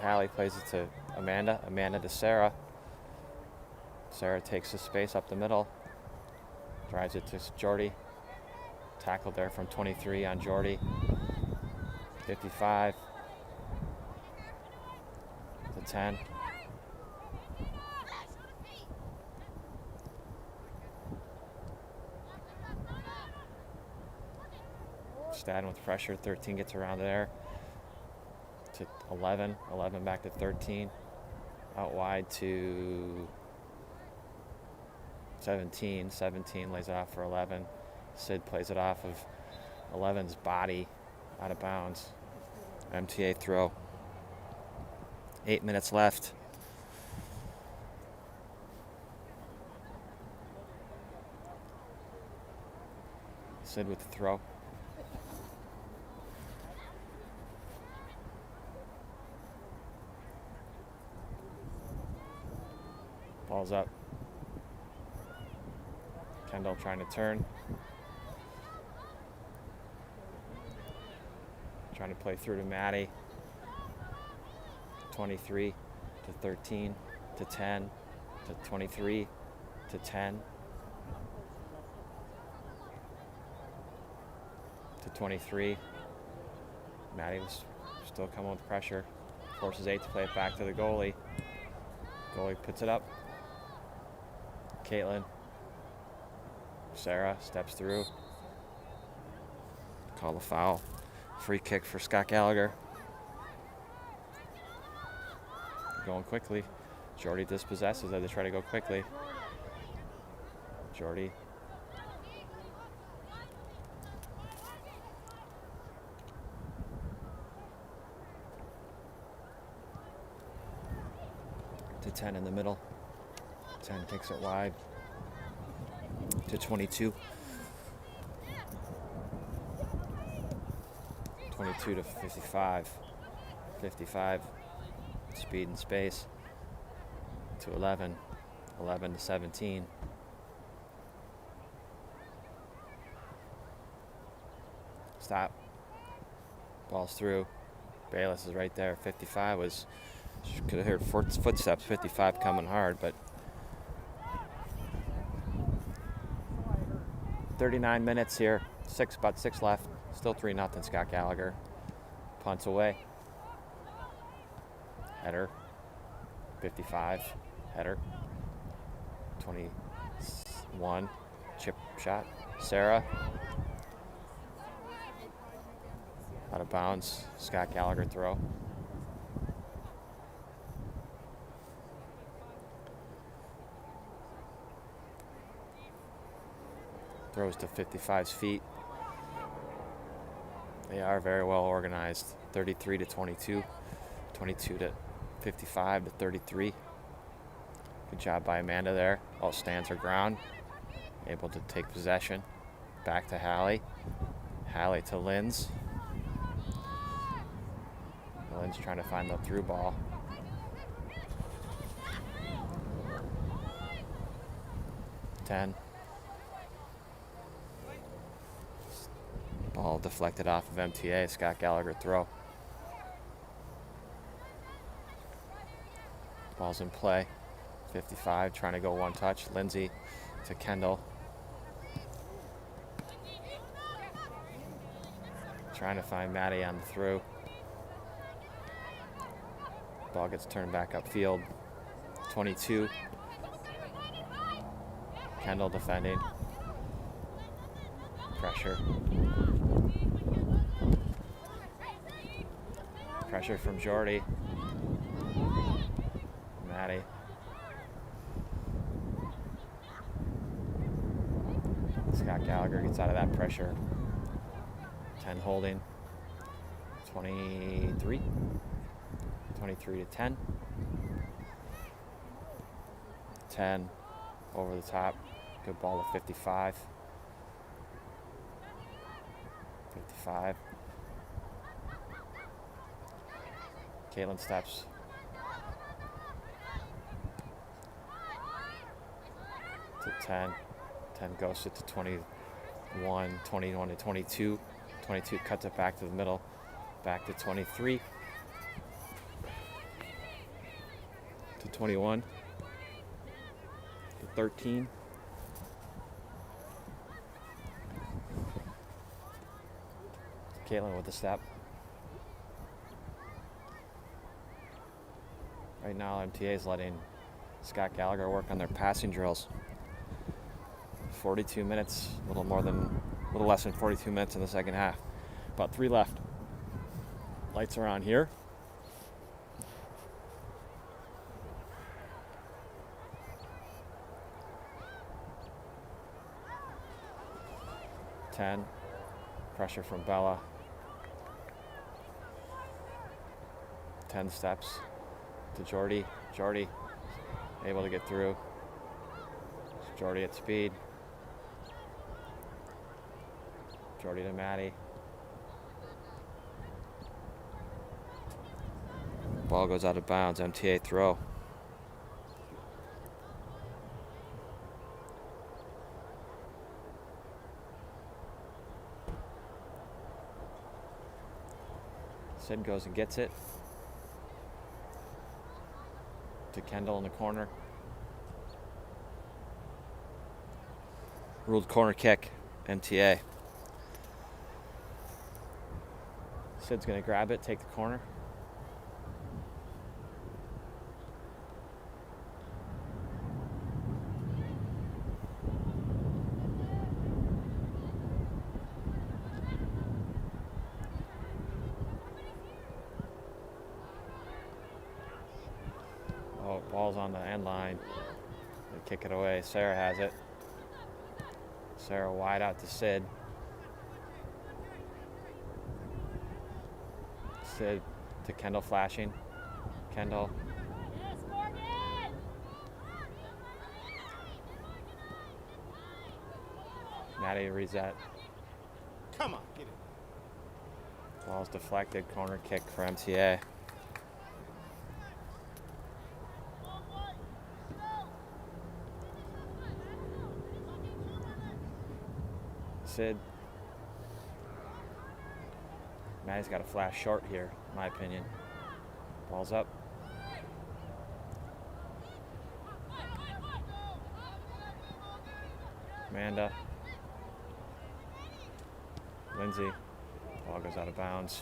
Hallie plays it to Amanda. Amanda to Sarah. Sarah takes the space up the middle. Drives it to Jordy. Tackled there from 23 on Jordy. 55 to 10. Staden with pressure. 13 gets around there to 11. 11 back to 13. Out wide to 17. 17 lays it off for 11. Sid plays it off of 11's body out of bounds. MTA throw. 8 minutes left. Sid with the throw. Ball's up. Kendall trying to turn. Trying to play through to Maddie. 23 to 13 to 10 to 23 to 10 to 23. Maddie was still coming with pressure. Forces 8 to play it back to the goalie. Goalie puts it up. Caitlin. Sarah steps through. Call the foul. Free kick for Scott Gallagher. Going quickly. Jordy dispossesses as they try to go quickly. Jordy. To 10 in the middle. 10 takes it wide. To 22. 22 to 55. 55. Speed and space. To 11. 11 to 17. Stop. Ball's through. Bayless is right there. 55 was... Could have heard footsteps. 55 coming hard, but 39 minutes here. About six left. Still 3-0 Scott Gallagher. Punts away. Header. 55. Header. 21. Chip shot. Sarah. Out of bounds. Scott Gallagher throw. Throws to 55's feet. They are very well organized. 33 to 22. 22 to 55 to 33. Good job by Amanda there. All stands her ground. Able to take possession. Back to Hallie. Hallie to Linz. Linz trying to find the through ball. Ten. Ball deflected off of MTA. Scott Gallagher throw. Ball's in play. 55 trying to go one touch. Lindsay to Kendall. Trying to find Maddie on the through. Ball gets turned back upfield. 22. Kendall defending. Pressure. Pressure from Jordy. Maddie. Scott Gallagher gets out of that pressure. 10 holding. 23. 23 to 10. 10 over the top. Good ball to 55. 55. Caitlin steps. To 10. 10 goes it to 21. 21 to 22. 22 cuts it back to the middle. Back to 23. To 21. To 13. Caitlin with the step. Right now, MTA is letting Scott Gallagher work on their passing drills. 42 minutes, a little less than 42 minutes in the second half. About 3 left. Lights are on here. Ten. Pressure from Bella. 10 steps to Jordy. Jordy able to get through. Jordy at speed. Jordy to Maddie. Ball goes out of bounds. MTA throw. Sid goes and gets it. To Kendall in the corner. Ruled corner kick. MTA. Sid's going to grab it, take the corner. Oh, ball's on the end line. They kick it away. Sarah has it. Sarah wide out to Sid. Sid to Kendall flashing. Kendall. Maddie reset. Come on, get it. Ball's deflected. Corner kick for MTA. Sid. Maddie's got a flash short here, in my opinion. Ball's up. Amanda. Lindsay. Ball goes out of bounds.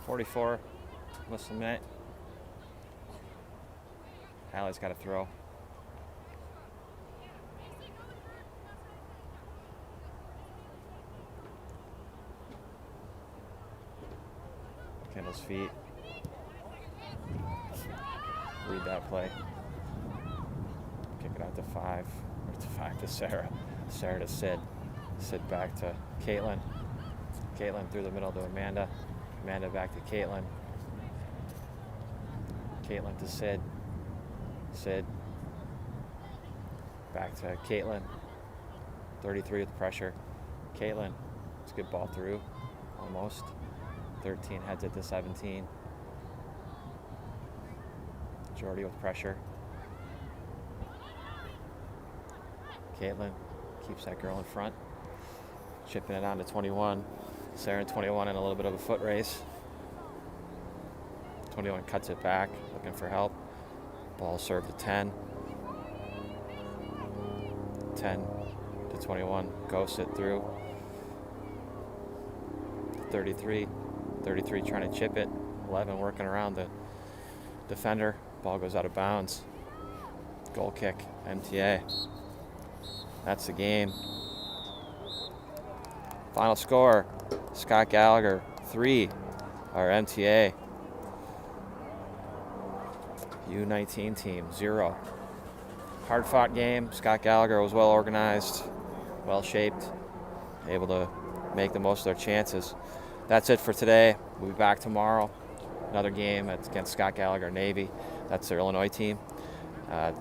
44. Less than a minute. Hallie's got a throw. Kendall's feet. Read that play. Kick it out to 5. Or to 5 to Sarah. Sarah to Sid. Sid back to Caitlin. Caitlin through the middle to Amanda. Amanda back to Caitlin. Caitlin to Sid. Sid. Back to Caitlin. 33 with pressure. Caitlin. It's a good ball through. Almost. 13 heads it to 17. Jordy with pressure. Caitlin keeps that girl in front. Chipping it on to 21. Sarah and 21 in a little bit of a foot race. 21 cuts it back, looking for help. Ball served to 10. 10 to 21, ghosts it through. 33. 33 trying to chip it. 11 working around the defender. Ball goes out of bounds. Goal kick, MTA. That's the game. Final score, Scott Gallagher 3, our MTA. U19 team 0. Hard fought game. Scott Gallagher was well organized, well shaped, able to make the most of their chances. That's it for today. We'll be back tomorrow. Another game against Scott Gallagher Navy. That's their Illinois team.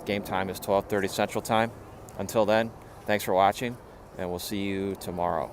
Game time is 12:30 Central Time. Until then, thanks for watching, and we'll see you tomorrow.